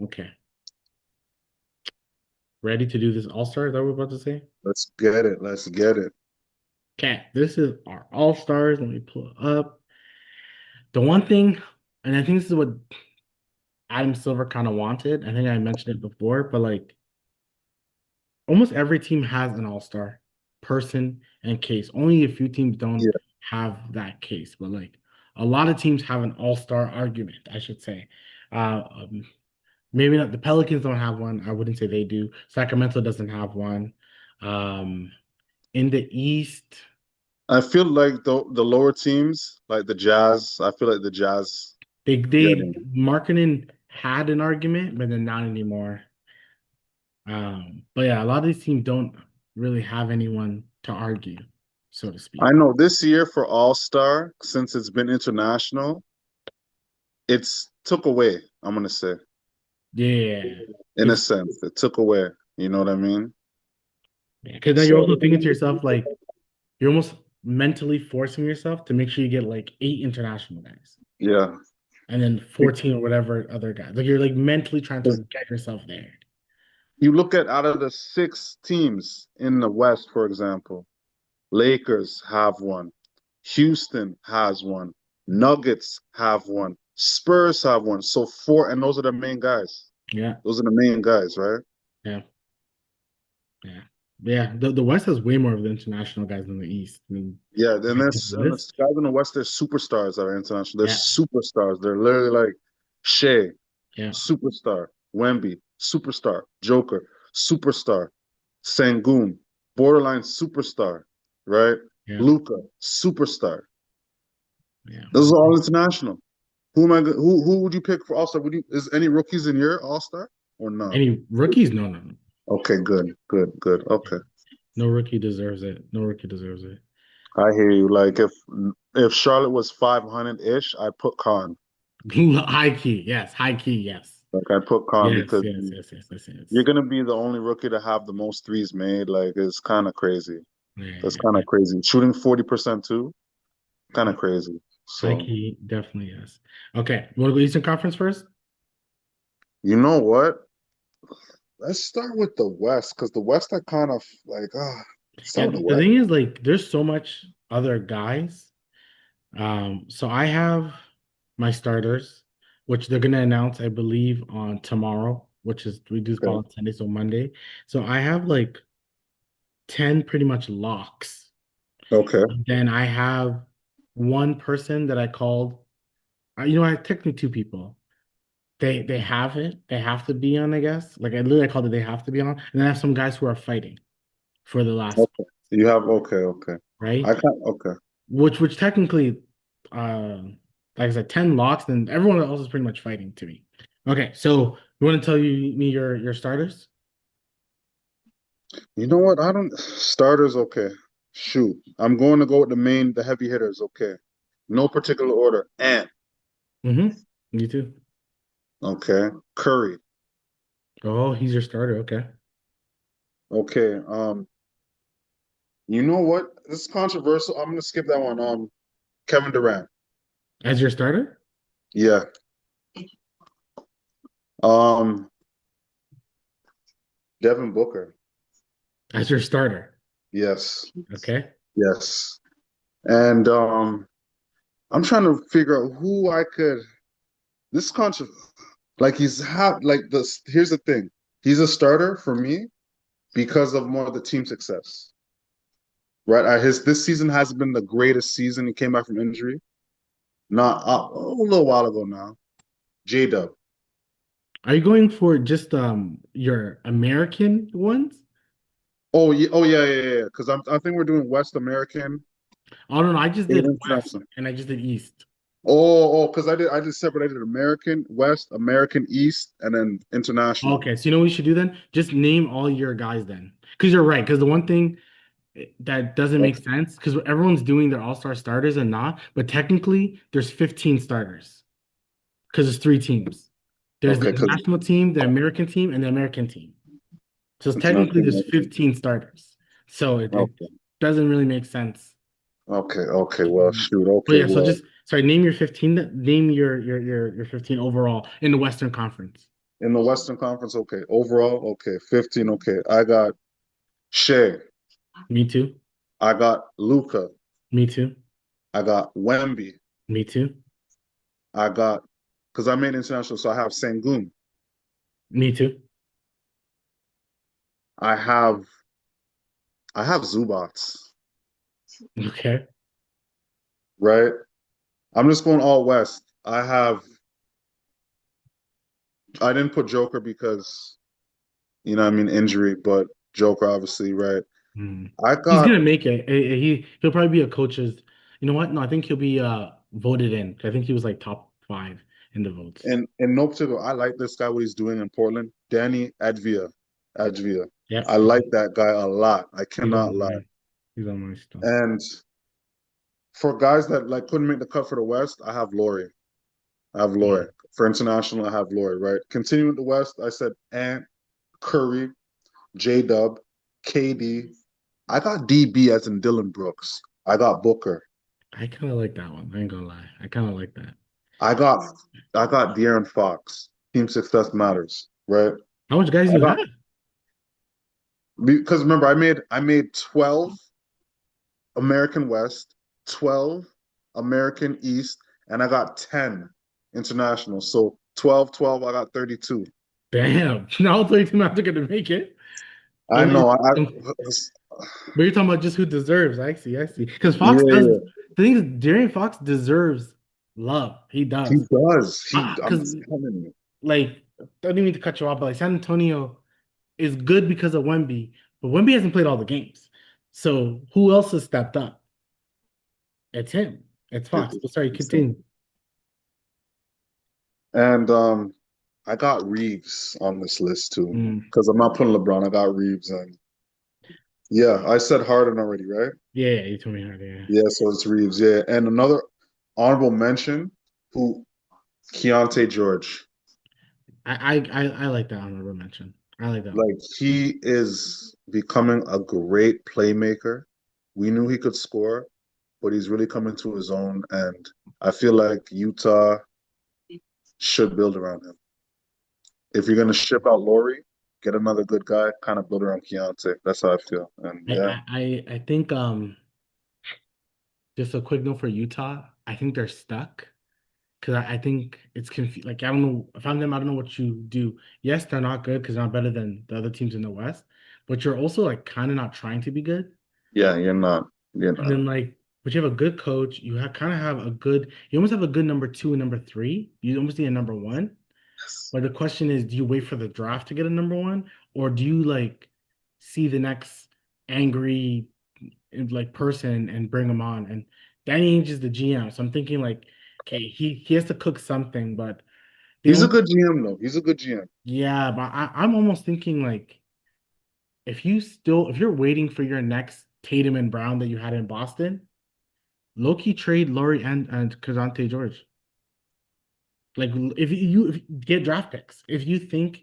Okay. Ready to do this All-Star? Is that what we're about to say? Let's get it. Let's get it. Okay. This is our All-Stars. Let me pull it up. The one thing, and I think this is what Adam Silver kind of wanted. I think I mentioned it before, but like almost every team has an all-star person and case. Only a few teams don't Yeah, have that case, but like a lot of teams have an all-star argument, I should say. Uh, um, Maybe not the Pelicans don't have one. I wouldn't say they do. Sacramento doesn't have one. Um, in the East, I feel like the lower teams, like the Jazz. I feel like the Jazz. Yeah, they Markkinen had an argument, but then not anymore. But yeah, a lot of these teams don't really have anyone to argue, so to I speak. know this year for All Star, since it's been international, it's took away. I'm gonna say, Yeah, in a sense, it took away. You know what I mean? because then you're So also thinking to yourself, like, you're almost mentally forcing yourself to make sure you get like 8 international guys yeah, and then 14 or whatever other guys. Like, you're like mentally trying to get yourself there. you look at out of the six teams in the West, for example, Lakers have one, Houston has one, Nuggets have one, Spurs have one. So four, and those are the main guys. Yeah, Those are the main guys, right? yeah, yeah. Yeah, the West has way more of the international guys than the East. I mean, Yeah, then back to there's and the this. guys in the West, they're superstars that are international. They're Yeah, superstars. They're literally like Shea, yeah, superstar, Wemby, superstar, Joker, superstar, Sangoon, borderline superstar, right? yeah, Luca, superstar. yeah. Those are all international. Who am I? Who would you pick for All Star? Would you? Is any rookies in your All Star or no? Any rookies? No, no, no. Okay, good, good, good. Yeah. Okay, No rookie deserves it. No rookie deserves it. I hear you. Like if Charlotte was 500 ish, I'd put Khan. High key, yes. High key, yes. Like I'd put Khan Yes, because yes, yes, yes, yes, you're yes. gonna be the only rookie to have the most threes made. Like it's kind of crazy. That's Yeah, kind yeah. of crazy. Shooting 40% too, kind of crazy. High So key, definitely yes. Okay, you want to go Eastern Conference first? you know what? Let's start with the West because the West I kind of like. Yeah, Start with the the West. thing is, like, there's so much other guys. So I have my starters, which they're gonna announce, I believe, on tomorrow, which is we do this Okay. pod on Sunday, so Monday. So I have like 10 pretty much locks. Okay. Then I have one person that I called. I technically two people. They have it. They have to be on, I guess. Like I literally called it. They have to be on. And then I have some guys who are fighting for the last, Okay. You have okay. Okay. right? I can't. Okay. Which technically, uh, like I said, 10 locks. Then everyone else is pretty much fighting to me. Okay, so you want to tell me your starters? You know what? I don't starters. Okay. Shoot. I'm going to go with the heavy hitters. Okay. No particular order. And Mm-hmm. Me too. okay. Curry. Oh, he's your starter. Okay. Okay. You know what? This is controversial. I'm gonna skip that one. Kevin Durant. As your starter? Yeah. Um, Devin Booker. As your starter. Yes. Okay. Yes. And I'm trying to figure out who I could. This contra like like this. Here's the thing. He's a starter for me because of more of the team success. Right. His this season hasn't been the greatest season. He came back from injury. Not a little while ago now. J Dub. Are you going for just your American ones? Oh yeah. Oh yeah. Yeah. Yeah. Because I think we're doing West American Oh no, no, I just and did West international. and I just did East. Because I did separated American West, American East, and then international. Okay, so you know what we should do then? Just name all your guys then. Because you're right. Because the one thing that doesn't make Okay. sense, because everyone's doing their all-star starters and not, but technically there's 15 starters. because it's three teams. There's the Okay, because international team, the American team, and the American team. So it's technically international there's American. 15 starters. So it Okay, doesn't really make sense. okay. Well, shoot. But Okay, yeah, so well, just sorry, name your 15, name your 15 overall in the Western Conference. in the Western Conference, okay. Overall, okay. 15. Okay, I got Shea. Me too. I got Luca. Me too. I got Wemby. Me too. I got because I made international, so I have Sengun. Me too. I have I have Zubats, Okay. right? I'm just going all West. I didn't put Joker because I mean injury, but Joker obviously, right? Hmm. I He's got gonna make it. He'll probably be a coach's. You know what? No, I think he'll be voted in. I think he was like top five in the votes. in no particular. I like this guy what he's doing in Portland. Danny Advia. Yep. I like that guy a lot. I He's on cannot lie. my he's on my stuff. And for guys that like couldn't make the cut for the West, I have Laurie. I have Laurie. Mm. For international, I have Laurie, right? Continuing with the West, I said Ant, Curry, J Dub, KD. I got DB as in Dylan Brooks. I got Booker. I kind of like that one. I ain't gonna lie. I kind of like that. I got I got De'Aaron Fox. Team success matters, right? How much guys I do you got have? because remember I made 12 American West, 12 American East, and I got 10 international. So 12, 12. I got 32. Damn. Now 32 maps are gonna make it. I And then, know. but you're talking about just who deserves. I see. I see. Because Fox Yeah, does. yeah. The thing is, Darian Fox deserves love. He He does. does. I'm Because telling you. like, I didn't mean to cut you off, but like San Antonio is good because of Wemby, but Wemby hasn't played all the games. So who else has stepped up? It's him. It's Fox. But sorry, continue. And I got Reeves on this list too. Mm. Because I'm not putting LeBron, I got Reeves and yeah, I said Harden already, right? Yeah, yeah, you told me how to. Yeah. Yeah, so it's Reeves, yeah. And another honorable mention, who Keontae George. I like that honorable mention. I like that one. Like he is becoming a great playmaker. We knew he could score, but he's really coming to his own. And I feel like Utah should build around him. If you're gonna ship out Laurie, get another good guy, kind of build around Keontae. That's how I feel. And I yeah, I I I think just a quick note for Utah. I think they're stuck because I think it's confused. Like I don't know if I'm them, I don't know what you do. Yes, they're not good because they're not better than the other teams in the West, but you're also like kind of not trying to be good. yeah, you're not. You're And not. then like, but you have a good coach. You have kind of have a good. You almost have a good number two and number three. You almost need a number one. But the question is, do you wait for the draft to get a number one, or do you like see the next angry like person and bring him on? And Danny Ainge is the GM, so I'm thinking like, okay, he has to cook something, but the He's a only good GM though. He's a good GM. yeah, but I'm almost thinking like if you're waiting for your next Tatum and Brown that you had in Boston, low-key trade Laurie and Kazante George. Like if you get draft picks, if you think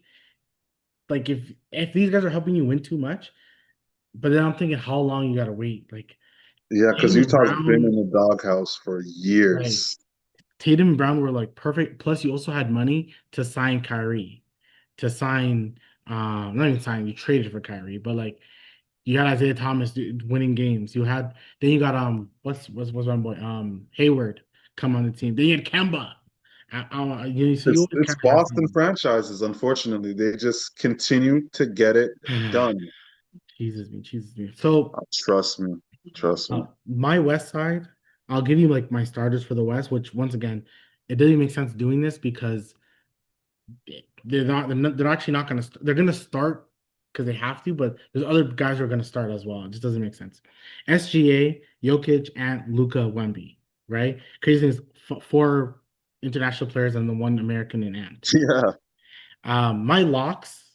like if these guys are helping you win too much, but then I'm thinking how long you gotta wait. Like Yeah, because Tatum and Utah's been in Brown, the doghouse for like years. Tatum and Brown were like perfect. Plus, you also had money to sign Kyrie, to sign not even sign, you traded for Kyrie, but like you had Isaiah Thomas winning games. You had then you got what's my boy Hayward come on the team. Then you had Kemba. So you always It's kind of have Boston franchises, unfortunately. They just continue to get it some. done. Jesus me. So Trust me. Trust me. my West side, I'll give you like my starters for the West, which once again, it doesn't make sense doing this because they're actually not gonna they're gonna start because they have to, but there's other guys who are gonna start as well. It just doesn't make sense. SGA, Jokic, and Luca Wemby, right? Crazy thing is four international players and the one American in Ant. Yeah. My locks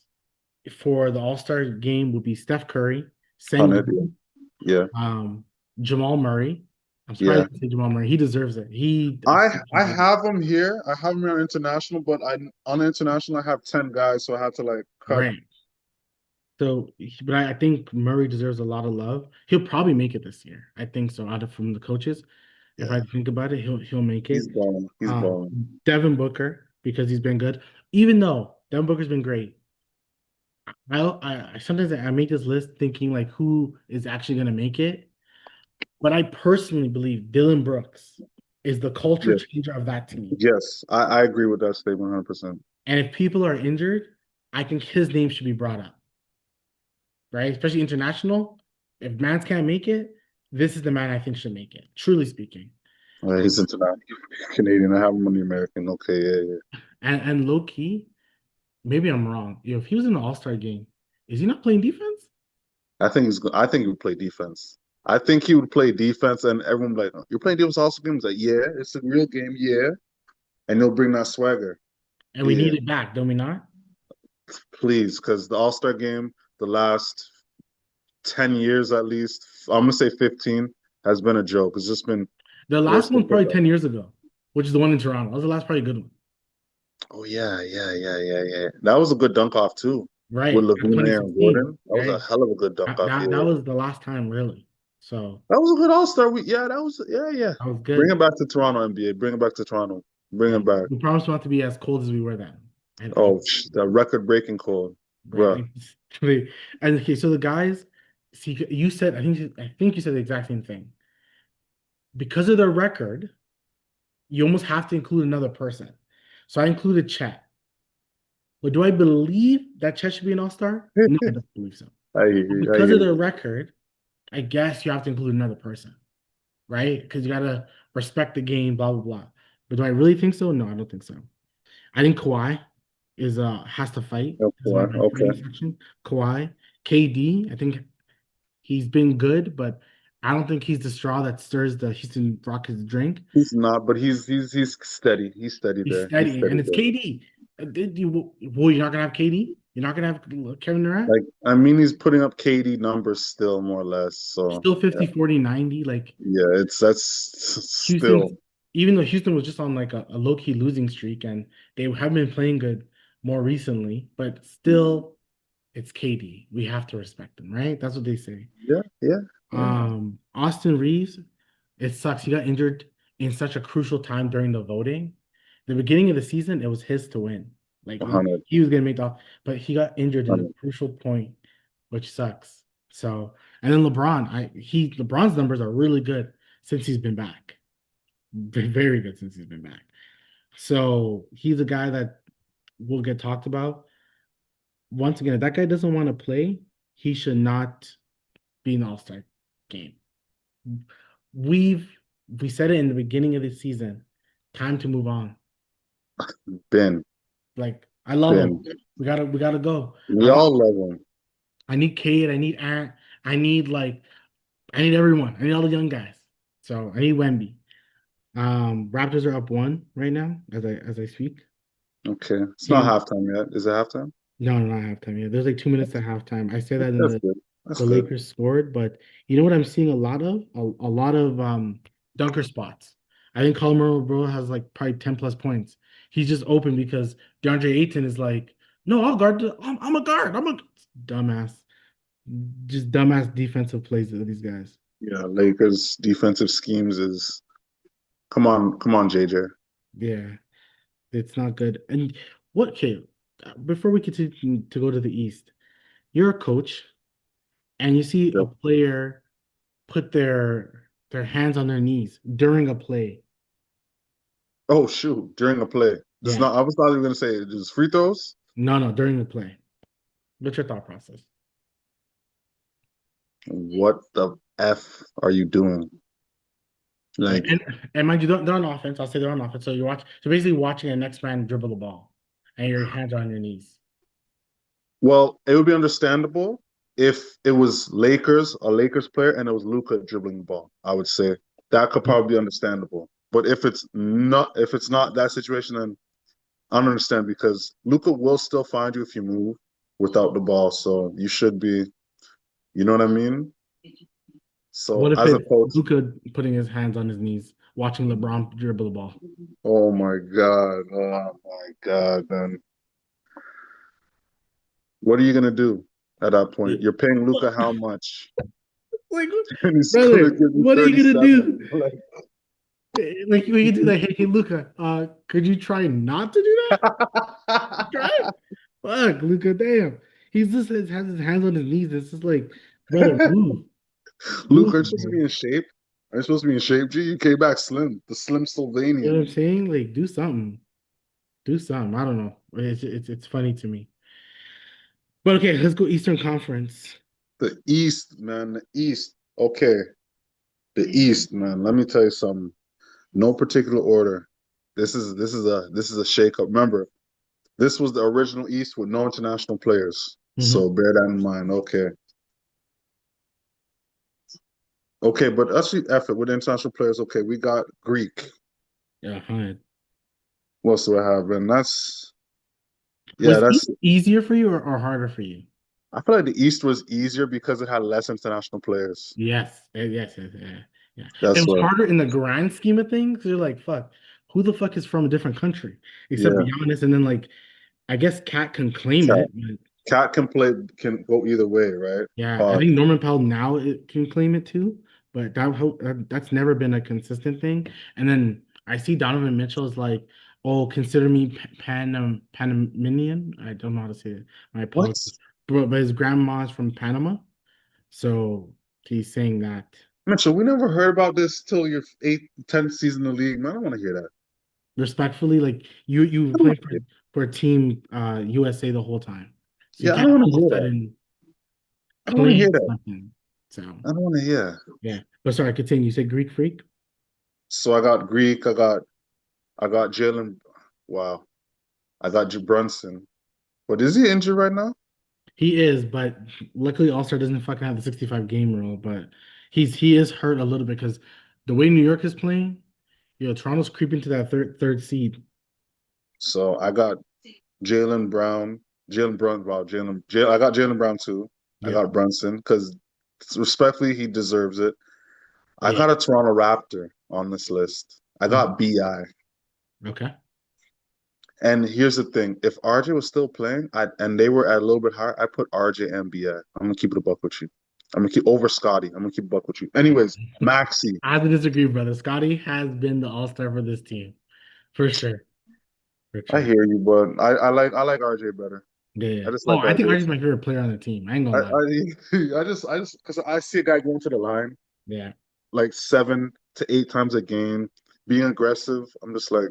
for the All-Star game would be Steph Curry, On it. Sengun, Yeah. um, Jamal Murray. I'm surprised Yeah. you didn't say Jamal Murray. He deserves it. I have him here. I have him here on international, but I on international I have 10 guys, so I had to like cut. Right. So, but I think Murray deserves a lot of love. He'll probably make it this year. I think so. Out of from the coaches, if I Yeah, think about it, he'll make he's it. balling. He's Um, balling. Devin Booker because he's been good. Even though Devin Booker's been great, I sometimes I make this list thinking like who is actually gonna make it. But I personally believe Dylan Brooks is the culture Yes, changer of that team. yes, I agree with that statement 100%. And if people are injured, I think his name should be brought up, right? Especially international. If Mans can't make it, this is the man I think should make it, truly speaking. He's Um, international Canadian. I have him on the American. Okay, yeah, yeah. and low key, maybe I'm wrong. If he was in the All-Star game, is he not playing defense? I think he would play defense. I think he would play defense, and everyone would be like, "You're playing defense also games." Like, yeah, it's a real game, yeah, and he'll bring that swagger. And we Yeah, need it back, don't we not? please, because the All Star game, the last 10 years at least, I'm gonna say 15, has been a joke. It's just been The last wasteful one's probably pickup. 10 years ago, which is the one in Toronto. That was the last probably good one. Oh yeah, yeah, yeah, yeah, yeah. That was a good dunk off too, with Right. At Laguna and 2016, Gordon. That was a right? hell of a good dunk off. That Yeah, was the last time, really. So that was a good All Star week. Yeah, that was. Yeah, yeah. that was Bring good. it back to Toronto, NBA. Bring it back to Toronto. Bring it Like back. we promised not to be as cold as we were then. I Oh, the record breaking call, right. bruh. Like, and okay, so the guys, see, you said I think you said the exact same thing. Because of their record, you almost have to include another person. So I included Chet. But do I believe that Chet should be an all-star? No, I don't believe so. I hear But you. I because hear of their you. record, I guess you have to include another person, right? Because you gotta respect the game, blah blah blah. But do I really think so? No, I don't think so. I think Kawhi is has to fight. This is Okay. my Okay. fighting section. Kawhi, KD, I think he's been good, but I don't think he's the straw that stirs the Houston Rockets drink. He's not, but he's steady. He's steady He's there. He's steady, steady and it's there. KD. You're not gonna have KD. You're not gonna have Kevin Durant. Like, I mean, he's putting up KD numbers still, more or less. So Still yeah, 50, 40, 90. Like yeah. That's Houston's, still. even though Houston was just on like a low-key losing streak and they have been playing good more recently, but still it's KD. We have to respect them, right? That's what they say. Yeah, yeah, yeah. Austin Reeves, it sucks. He got injured in such a crucial time during the voting. The beginning of the season, it was his to win. Like 100, he was gonna make the, but he got injured in a 100. crucial point, which sucks. So, and then LeBron, LeBron's numbers are really good since he's been back. Very good since he's been back. So he's a guy that will get talked about. Once again, if that guy doesn't want to play, he should not be in the All-Star game. We've we said it in the beginning of the season. Time to move on. Ben, Like I love him. Ben. We gotta go. We all love him. I need Cade. I need Ant. I need I need everyone. I need all the young guys. So I need Wemby. Raptors are up one right now as I speak. Okay, it's not Game halftime yet. Is it halftime? No, no, not halftime yet. There's like 2 minutes at halftime. I say that in That's the good. That's the good. Lakers scored, but you know what I'm seeing a lot of? A lot of dunker spots. I think Colorado Bro has like probably 10 plus points. He's just open because DeAndre Ayton is like, no, I'll guard. I'm a guard. I'm a dumbass. Just dumbass defensive plays of these guys. Yeah, Lakers defensive schemes is come on, JJ. Yeah, it's not good. And what, okay, before we continue to go to the East, you're a coach and you see a Yep. player put their hands on their knees during a play. Oh shoot, during a play. This is Yeah. not I was not even gonna say it. Just free throws. No, no, during the play. What's your thought process? What the F are you doing? Right. Like, And mind you, they're on offense. I'll say they're on offense. So basically watching a next man dribble the ball and your hands are on your knees. well, it would be understandable if it was a Lakers player, and it was Luca dribbling the ball. I would say that could probably be understandable. But if it's not that situation, then I don't understand because Luca will still find you if you move without the ball. So you should be, you know what I mean? So What if as a it's coach, Luca putting his hands on his knees, watching LeBron dribble the ball? oh my God, man. What are you gonna do at that point? You're paying Luca how much? Like, And he's gonna brother, give you what are you gonna do? 37. Like, Like when you do that, hey Luca, could you try not to do that? Try it. Fuck, Luca, damn. He's just has his hands on his knees. It's just like, brother, move, Luke, move, aren't you supposed to bro. be in shape? Aren't you supposed to be in shape? G, you came back slim, the slim You know Sylvanian. what I'm saying? Like, do something. Do something. I don't know. It's funny to me. But okay, let's go Eastern Conference. The East, man, the East. Okay, the East, man. Let me tell you something. No particular order. This is a shakeup. Remember, this was the original East with no international players. Mm-hmm. So bear that in mind. Okay. Okay, but actually effort with international players. Okay, we got Greek. Yeah, fine. What else do I have? And that's yeah, Was East that's easier for you or harder for you? I feel like the East was easier because it had less international players. Yes, yes, yeah, yeah. It That's was what. harder in the grand scheme of things. You're like, fuck, who the fuck is from a different country except for Yeah. Giannis? And then like, I guess Cat can claim Cat. it, but Cat can play can go either way, right? yeah, I think Norman Powell now it can claim it too, but that's never been a consistent thing. And then I see Donovan Mitchell is like, oh, consider me Panamanian. I don't know how to say it. My What? apologies. But his grandma's from Panama, so he's saying that. Mitchell, we never heard about this till your eighth, 10th season in the league. Man, I don't want to hear that. Respectfully, like you were I don't playing want to hear. for Team USA the whole time, so you Yeah, I can't don't want to all of hear a that. sudden I don't want to hear claim that. something. So I don't want to hear. yeah, but sorry, continue. You said Greek freak. So I got Greek. I got Jalen. Wow. I got Brunson. But is he injured right now? He is, but luckily All-Star doesn't fucking have the 65 game rule. But he is hurt a little bit because the way New York is playing, Toronto's creeping to that third seed. So I got Jalen Brown, Jalen Brown, wow, I got Jalen Brown too. I Yep. got Brunson because respectfully, he deserves it. I Yeah. got a Toronto Raptor on this list. I got Mhm. BI. Okay. And here's the thing: if RJ was still playing, and they were at a little bit higher, I put RJ and BI. I'm gonna keep it a buck with you. I'm gonna keep over Scotty. I'm gonna keep a buck with you. Anyways, Maxi. I have to disagree, brother. Scotty has been the All-Star for this team for sure, for I sure. hear you, but I like RJ better. Yeah, yeah. I just Oh, like I think RJ. Archie's my favorite player on the team. I ain't I gonna lie. I I just because I see a guy going to the line Yeah, like 7 to 8 times a game, being aggressive. I'm just like,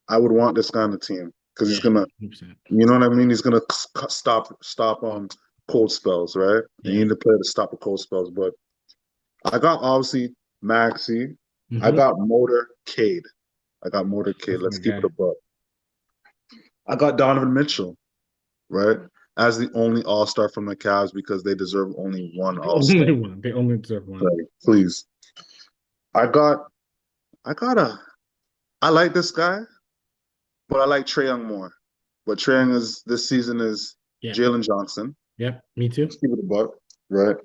I would want this guy on the team because he's yeah, gonna, 100%. you know what I mean? He's gonna stop cold spells, right? And you Yeah. need to play to stop the cold spells. But I got obviously Maxi. I Mm-hmm. got Motorcade. I got Motorcade. That's my Let's keep it a guy. buck. I got Donovan Mitchell, right? As the only All Star from the Cavs because they deserve only one The All Star. only one. They only deserve one. Like, please. I got I got a I like this guy, but I like Trae Young more. But Trae Young is this season is Yeah. Jalen Johnson. Yep. Me too. Let's keep it a buck, right?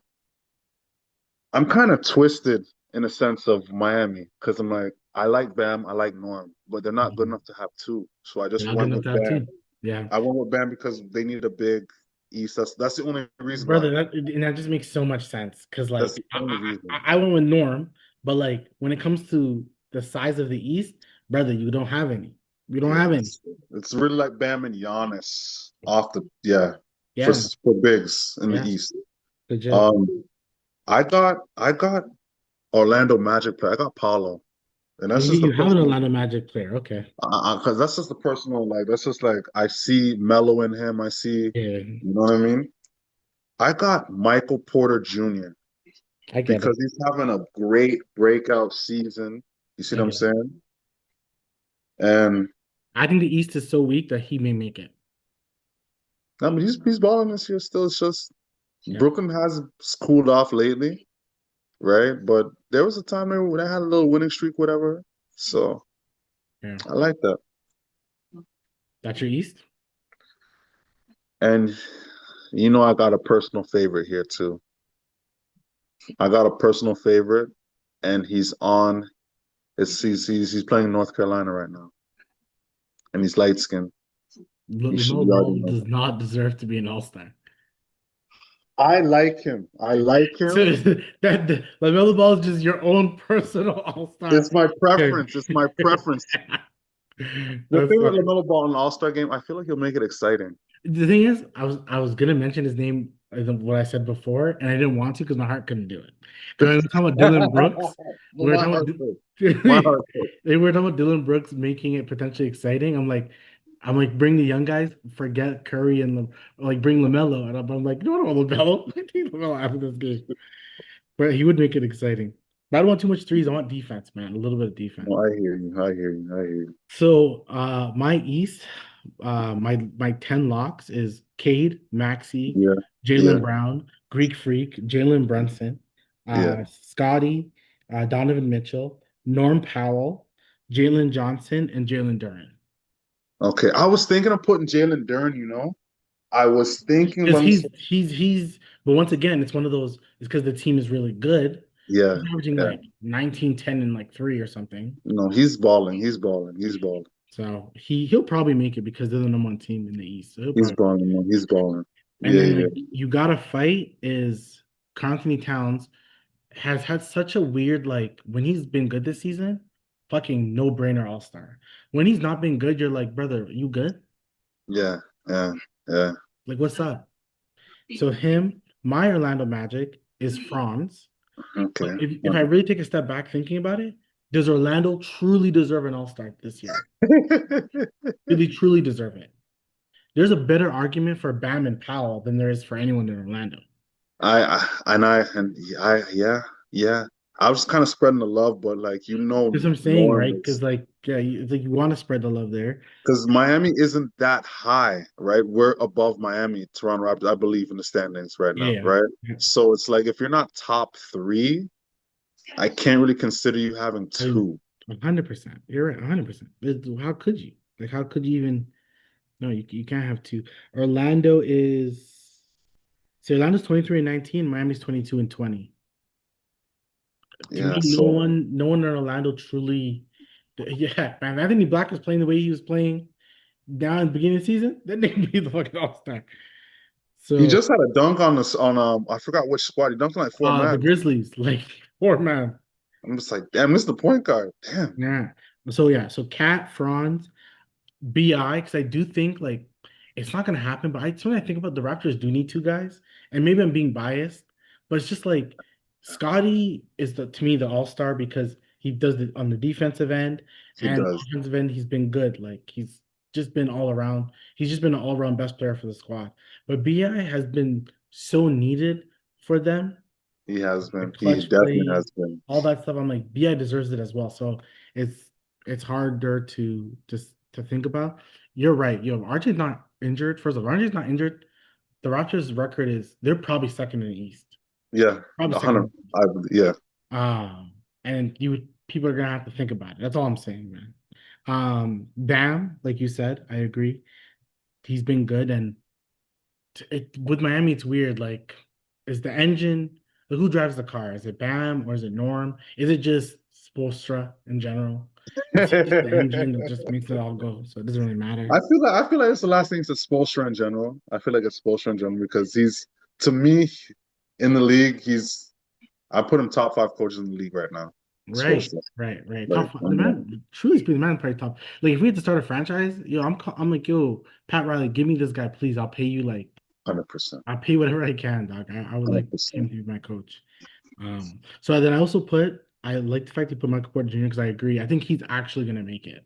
I'm kind of twisted in a sense of Miami because I'm like, I like Bam, I like Norm, but they're not good Mhm. enough to have two. So I They're just not good went enough to with have Bam. two. Yeah. I went with Bam because they needed a big East. That's the only reason why. Brother, that just makes so much sense. Cause That's like the only reason. I went with Norm, but like when it comes to the size of the East, brother, you don't have any. You don't Yeah, have any. it's really like Bam and Giannis off the yeah for Yeah. for bigs in the Yeah. East. Legit. Um, I got Orlando Magic player. I got Paulo, and Oh, that's just the you have an personal. Atlanta Magic player. Okay. Because that's just the personal. Like that's just like I see Melo in him. I see, Yeah. you know what I mean. I got Michael Porter Jr. I get because it. he's having a great breakout season. You see I what I'm get it. saying? And I think the East is so weak that he may make it. I mean, he's balling this year still. It's just Yeah. Brooklyn has cooled off lately, right? But there was a time there when they had a little winning streak, whatever. So Yeah. I like that. That's your East? And you know, I got a personal favorite here too. I got a personal favorite, and he's on. He's playing in North Carolina right now, and he's light skinned. LaMelo You already Ball know does him. not deserve to be an All-Star. I like him. I like So him. that LaMelo Ball is just your own personal All-Star. It's my Okay. preference. It's my preference. The That's thing with fine. LaMelo Ball in an All-Star game, I feel like he'll make it exciting. The thing is, I was gonna mention his name, what I said before, and I didn't want to because my heart couldn't do it. Because we were talking about Dylan Brooks. But We were my talking heart about hurt. My heart hurt. they were talking about Dylan Brooks making it potentially exciting. I'm like, bring the young guys, forget Curry and like bring LaMelo, and I'm like, no, no, LaMelo, I need LaMelo after this game, but he would make it exciting. But I don't want too much threes. I want defense, man, a little bit of defense. No, I hear you. I hear you. I hear you. So my East, my 10 locks is Cade, Maxey, Yeah. Yeah. Jalen Brown, Greek Freak, Jalen Brunson, Yeah. Scotty, Donovan Mitchell, Norm Powell, Jalen Johnson, and Jalen Duran. Okay. I was thinking of putting Jalen Duren, you know. I was thinking, Because but but once again, it's one of those, it's because the team is really good. yeah. He's averaging Yeah. like 19, 10, and like three or something. No, he's balling. He's balling. He's balling. So he'll probably make it because they're the number one team in the East. So he'll He's probably. balling. Man. He's balling. And Yeah, then yeah. like you gotta fight is Anthony Towns has had such a weird like when he's been good this season, fucking no brainer all star. When he's not been good, you're like, brother, you good? Yeah. Yeah. Yeah. Like, what's up? So him, my Orlando Magic is Franz. But Okay. if I really take a step back thinking about it, does Orlando truly deserve an all-star this year? Do they truly deserve it? There's a better argument for Bam and Powell than there is for anyone in Orlando. Yeah, yeah. I was kind of spreading the love, but like That's what I'm saying, Norm right? Because is like, yeah, it's like you want to spread the love there. because Miami isn't that high, right? We're above Miami, Toronto Raptors, I believe in the standings right now, Yeah, right? yeah. So it's like if you're not top three, I can't really consider you having And two. 100%. You're right, 100%. How could you? Like, how could you even? No, you can't have two. Orlando is so Orlando's 23 and 19, Miami's 22 and 20. To me, Yeah, no so one, no one in Orlando truly. Yeah, man. Anthony Black was playing the way he was playing down in the beginning of the season. That nigga be the fucking all-star. he So, just had a dunk on this on I forgot which squad. He dunked on like four the man. Grizzlies, like, poor man. I'm just like, damn, this is the point guard. Damn. Yeah. So yeah, so Cat, Franz, BI, because I do think like it's not gonna happen, but when I think about the Raptors do need two guys, and maybe I'm being biased, but it's just like Scotty is the to me the all-star because he does it on the defensive end He and does. offensive end, he's been good. Like he's just been all around, he's just been an all-around best player for the squad. But BI has been so needed for them, He has the been. He clutch definitely plays, has been. all that stuff. I'm like, BI deserves it as well. So it's harder to just to think about. You're right. RJ's not injured. First of all, RJ's not injured. The Raptors' record is they're probably second in the East. Yeah, Probably a second hundred. in the East. Yeah, And people are gonna have to think about it. That's all I'm saying, man. Bam, like you said, I agree. He's been good, and with Miami, it's weird. Like, is the engine? Like, who drives the car? Is it Bam or is it Norm? Is it just Spoelstra in general? Is he just the engine that just makes it all go? So it doesn't really matter. I feel like it's the last thing to Spoelstra in general. I feel like it's Spoelstra in general because he's to me in the league. I put him top five coaches in the league right now. Right, Spoelstra, right. like Top five. The man, truly speaking, the man probably top. Like if we had to start a franchise, I'm like, yo, Pat Riley, give me this guy, please. I'll pay you like 100%, I'll pay whatever I can, dog. I would like hundred him percent. to be my coach. So then I like the fact you put Michael Porter Jr. because I agree. I think he's actually gonna make it.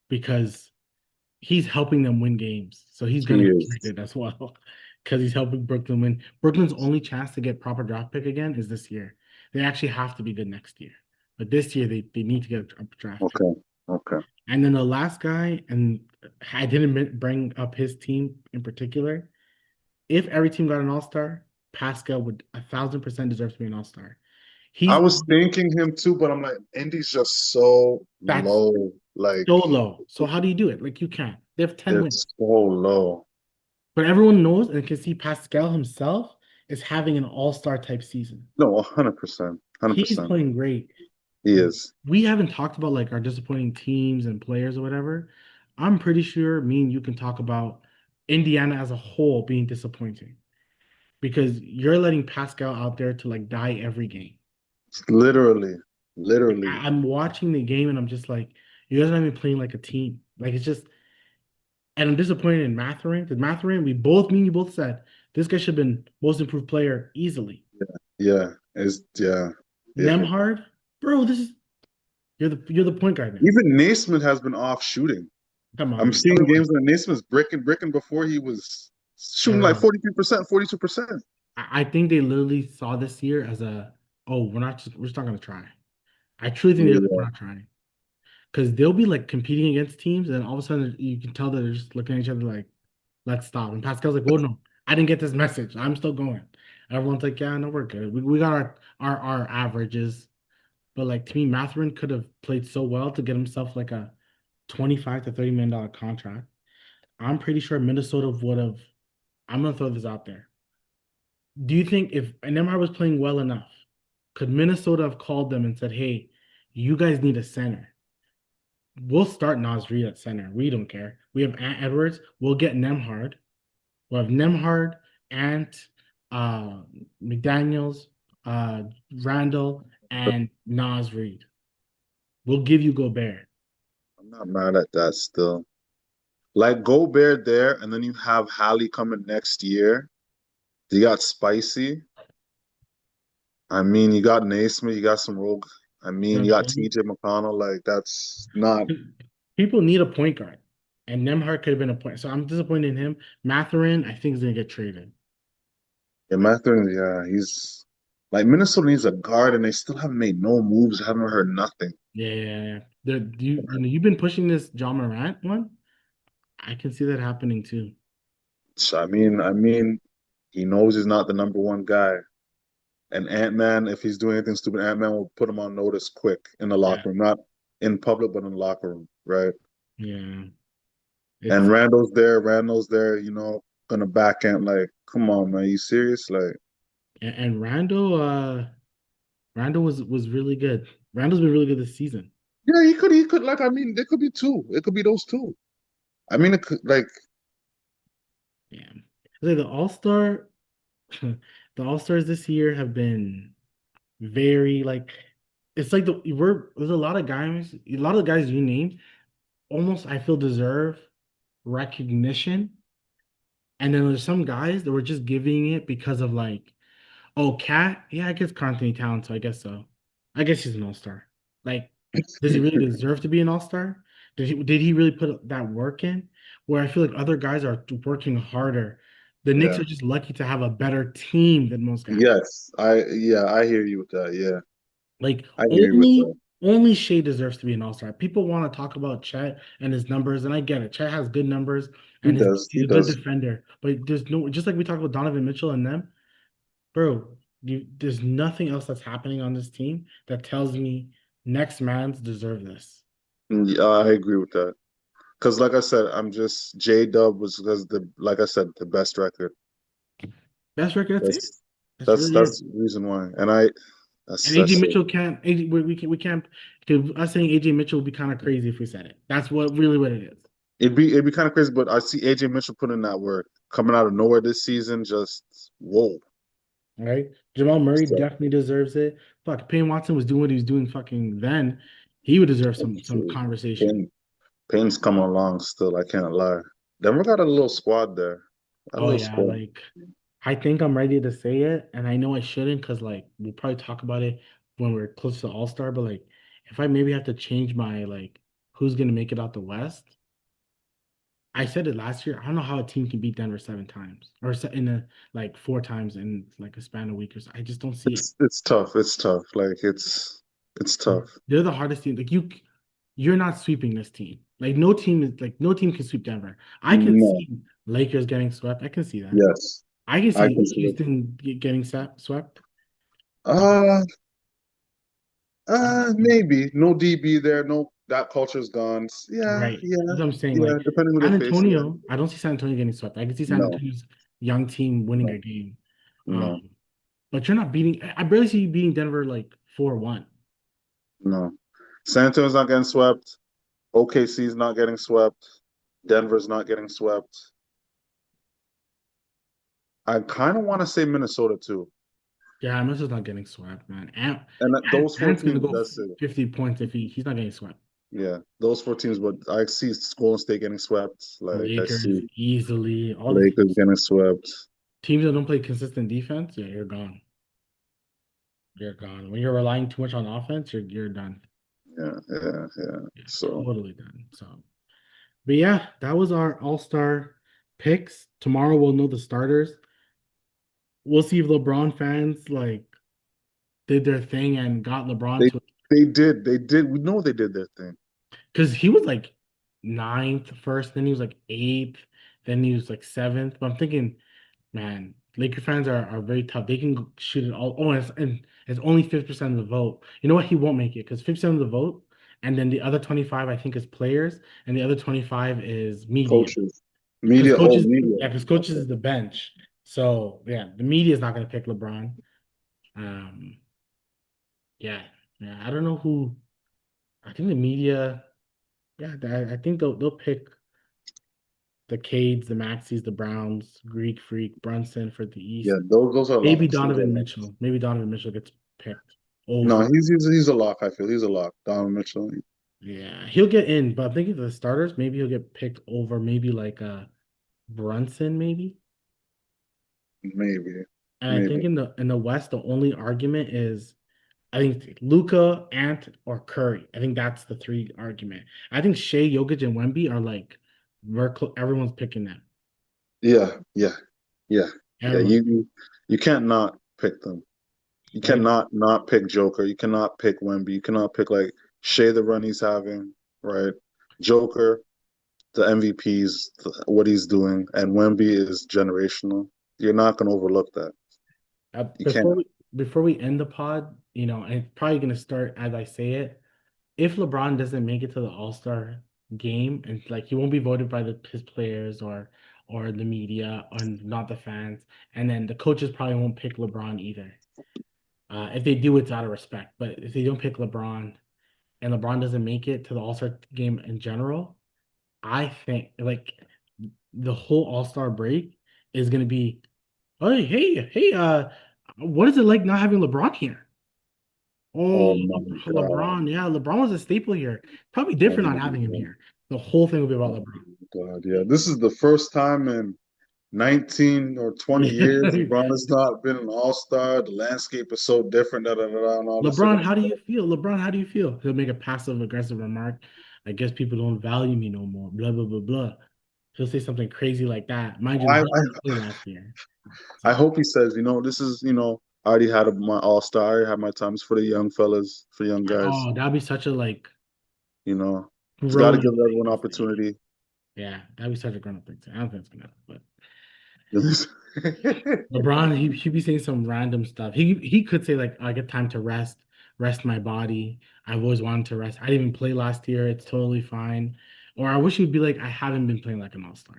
Because he's helping them win games. So he's He gonna get is. traded as well. Because he's helping Brooklyn win. Brooklyn's only chance to get proper draft pick again is this year. They actually have to be good next year. But this year they need to get a draft pick. Okay, okay. And then the last guy, and I didn't bring up his team in particular. If every team got an all-star, Pascal would 1,000% deserve to be an all-star. I He's was thinking him too, but I'm like, Indy's just so That's low. Like so low. So how do you do it? Like you can't. They have 10 wins. it's so low. But everyone knows and can see Pascal himself. is having an all-star type season. No, 100%, He's 100%. playing great. He is. We haven't talked about like our disappointing teams and players or whatever. I'm pretty sure me and you can talk about Indiana as a whole being disappointing because you're letting Pascal out there to like die every game. Literally, literally. I'm watching the game and I'm just like, you guys are not even playing like a team. Like it's just, and I'm disappointed in Mathurin because Mathurin, me and you both said this guy should have been most improved player easily. Yeah, yeah. Nemhard, bro, this is you're the point guard now. Even Naismith has been off shooting. Come on, I'm man. seeing games that Naismith's bricking before he was shooting like Everyone. 43%, 42%. I think they literally saw this year as a, oh, we're just not gonna try. I truly think they're like, we're Yeah. not trying. Because they'll be like competing against teams, and all of a sudden you can tell that they're just looking at each other like, let's stop. And Pascal's like, oh no, I didn't get this message. I'm still going. Everyone's like, yeah, no, we're good. We got our averages. But like to me, Mathurin could have played so well to get himself like a 25 to $30 million contract. I'm pretty sure Minnesota would have. I'm gonna throw this out there. Do you think if Neymar was playing well enough, could Minnesota have called them and said, "Hey, you guys need a center. We'll start Nas Reed at center. We don't care. We have Ant Edwards. We'll get Nemhard. We'll have Nemhard, Ant, McDaniels, uh, Randall, and Nas Reed. We'll give you Gobert." I'm not mad at that still. Like Gobert there, and then you have Hallie coming next year. You got Spicy. I mean, you got Naismith, you got some rogue. I mean, you got TJ McConnell. Like that's not People need a point guard, and Nemhard could have been a point. So I'm disappointed in him. Mathurin, I think, is going to get traded. in Mathurin. Yeah, he's like Minnesota needs a guard, and they still haven't made no moves. Haven't heard nothing. Yeah, yeah, yeah. You've been pushing this John Morant one. I can see that happening too. So, I mean, he knows he's not the number one guy. And Ant-Man, if he's doing anything stupid, Ant-Man will put him on notice quick in the Yeah, locker room, not in public, but in the locker room, right? yeah. And It's Randall's there, gonna backhand. Like, come on, man, you serious? Like, and Randall was really good. Randall's been really good this season. yeah, he could. Like, I mean, there could be two. It could be those two. I mean, it could, like, Yeah. Like the All-Star, the All-Stars this year have been very like it's like there's a lot of guys you named almost I feel deserve recognition. And then there's some guys that were just giving it because of like, oh, Cat, yeah, I guess Karl Anthony Towns, so I guess so. I guess he's an all-star. Like, does he really deserve to be an all-star? Did he really put that work in? Where I feel like other guys are working harder. The Knicks yeah, are just lucky to have a better team than most guys. yes, I hear you with that. Yeah, Like I hear you with that. only Shea deserves to be an all-star. People want to talk about Chet and his numbers, and I get it. Chet has good numbers He and does, he's he a good does. defender. But there's no just like we talked about Donovan Mitchell and them, bro. There's nothing else that's happening on this team that tells me next man's deserve this. Yeah, I agree with that. Because, like I said, I'm just J Dub was because like I said, the best record. Best record, that's it. That's That's that's really it. that's the reason why. And And AJ that's it. Mitchell can't. We can't. Because us saying AJ Mitchell would be kind of crazy if we said it. That's what it is. It'd be kind of crazy, but I see AJ Mitchell put in that work coming out of nowhere this season. Just whoa. Right? Jamal Murray So, definitely deserves it. Fuck, Payne Watson was doing what he was doing fucking then. He would deserve some conversation. Payne, Payne's coming along still. I can't lie. Denver got a little squad there. A Oh little yeah, squad. like I think I'm ready to say it, and I know I shouldn't because like we'll probably talk about it when we're close to All-Star, but like if I maybe have to change my like who's gonna make it out the West, I said it last year. I don't know how a team can beat Denver 7 times or in a like 4 times in like a span of a week or so. I just don't see it. It's tough. It's tough. Like it's tough. They're the hardest team. Like you're not sweeping this team. No team can sweep Denver. I can No. see Lakers getting swept. I can see that. Yes. I can I see can see it. Houston getting swept. Uh maybe. No DB there. No, that culture's gone. Yeah, Right. yeah, That's what I'm saying. yeah. Like Depending who San they face, yeah. Antonio, I don't see San Antonio getting swept. I can see San No, Antonio's young team winning no. a game. No, Um, but you're not beating. I barely see you beating Denver like 4-1. no. San Antonio's not getting swept. OKC's not getting swept. Denver's not getting swept. I kind of want to say Minnesota too. Yeah, Minnesota's not getting swept, man. And those four Ant's gonna teams, go that's it. 50 points if he's not getting swept. Yeah, those four teams, but I see Golden State getting swept. Like I Lakers see easily. All these Lakers getting swept. teams that don't play consistent defense, yeah, you're gone. You're gone. When you're relying too much on offense, you're done. Yeah, yeah, yeah. Yeah, So totally done. So, but yeah, that was our all-star picks. Tomorrow we'll know the starters. We'll see if LeBron fans like did their thing and got LeBron they to they did. We know they did their thing. because he was like ninth first, then he was like eighth, then he was like seventh. But I'm thinking, man, Laker fans are very tough. They can shoot it all. Oh, and it's only 50% of the vote. You know what? He won't make it because 50% of the vote, and then the other 25, I think, is players, and the other 25 is media. Coaches, Because media, coaches, media. yeah, because coaches Okay. is the bench. So yeah, the media is not going to pick LeBron. Um, yeah, yeah. I don't know who. I think the media. Yeah, I think they'll pick the Cades, the Maxis, the Browns, Greek Freak, Brunson for the East. Yeah, those are Maybe locks. Those are Donovan locks. Mitchell. Maybe Donovan Mitchell gets picked No, over. he's a lock. I feel he's a lock. Donovan Mitchell, Yeah, he'll get in, but I'm thinking the starters, maybe he'll get picked over maybe like Brunson, maybe. maybe, And I think maybe. in the West, the only argument is I think Luca, Ant, or Curry. I think that's the three argument. I think Shea, Jokic, and Wemby are like everyone's picking them. Yeah, yeah, yeah, yeah. Everyone's You can't not pick them. You like cannot not pick Joker. You cannot pick Wemby. You cannot pick like Shea the run he's having, right? Joker, the MVPs, what he's doing, and Wemby is generational. You're not gonna overlook that. You can't. before we end the pod, and it's probably gonna start as I say it. If LeBron doesn't make it to the All-Star game, and like he won't be voted by his players or the media and not the fans, and then the coaches probably won't pick LeBron either. If they do, it's out of respect. But if they don't pick LeBron and LeBron doesn't make it to the All-Star game in general, I think like the whole All-Star break is gonna be, oh hey, what is it like not having LeBron here? Oh, Oh my God. LeBron, yeah, LeBron was a staple here. Probably Oh different not having him my here. The whole thing will be about God. LeBron. God. Yeah. This is the first time in 19 or 20 years LeBron has not been an all-star. The landscape is so different, da, da, da, da, and all this other LeBron, how do stuff. you feel? LeBron, how do you feel? He'll make a passive aggressive remark. I guess people don't value me no more. Blah blah blah blah. He'll say something crazy like that. Mind you, I, he I didn't play last year. I So hope he says, this is, I already had my all-star. I already had my times for the young fellas, for young guys. oh, that'd be such a like You know, he's got to grown give up thing everyone to say. opportunity. Yeah, that'd be such a grown up thing to say. I don't think it's gonna happen, but LeBron, he'd be saying some random stuff. He could say like, I get time to rest my body. I've always wanted to rest. I didn't even play last year. It's totally fine. Or I wish he'd be like, I haven't been playing like an all-star.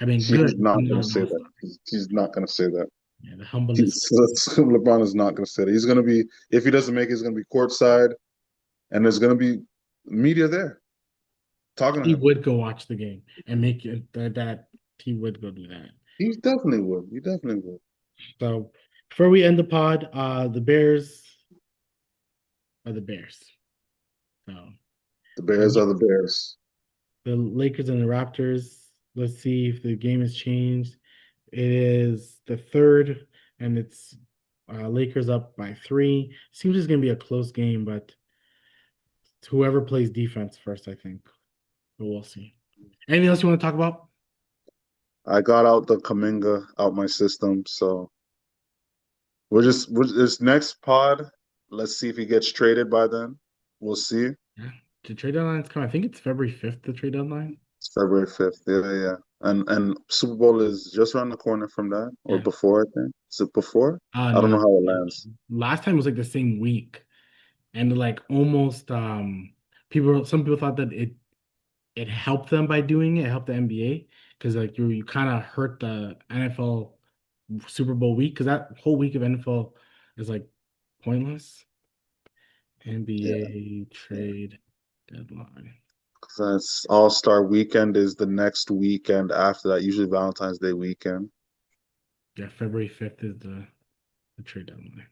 I've been He's good, not but going not to an say that. all-star. He's not going to say that. Yeah, the humbleness. LeBron is not going to say that. He's going to be, if he doesn't make it, he's going to be courtside, and there's going to be media there talking to He him. would go watch the game and make it that he would go do that. He definitely would. He definitely would. So before we end the pod, the Bears are the Bears. So The Bears are the Bears. the Lakers and the Raptors. Let's see if the game has changed. It is the third, and it's Lakers up by 3. Seems it's going to be a close game, but it's whoever plays defense first, I think. But we'll see. Anything else you want to talk about? I got out the Kaminga out my system, so we're this next pod. Let's see if he gets traded by then. We'll see. Yeah, the trade deadline's coming. I think it's February 5th, the trade deadline. It's February 5th. Yeah, yeah. And Super Bowl is just around the corner from that, or Yeah. before, I think. Is it before? I don't No. know how it lands. Last time was like the same week. And like almost some people thought that it helped them by doing it. It helped the NBA because like you kind of hurt the NFL Super Bowl week because that whole week of NFL is like pointless. Yeah. NBA trade deadline. That's All-Star weekend is the next weekend after that, usually Valentine's Day weekend. Yeah, February 5th is the trade deadline.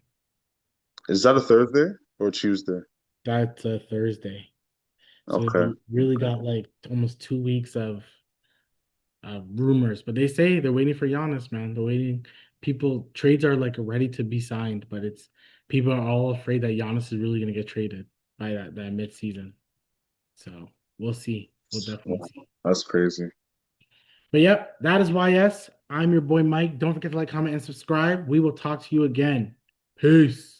Is that a Thursday or Tuesday? That's a Thursday. So Okay. we really Okay. got like almost 2 weeks of rumors, but they say they're waiting for Giannis, man. They're waiting. People trades are like ready to be signed, but it's people are all afraid that Giannis is really gonna get traded by that mid season. So we'll see. We'll definitely Wow, see. that's crazy. But yep, that is YS. I'm your boy Mike. Don't forget to like, comment, and subscribe. We will talk to you again. Peace.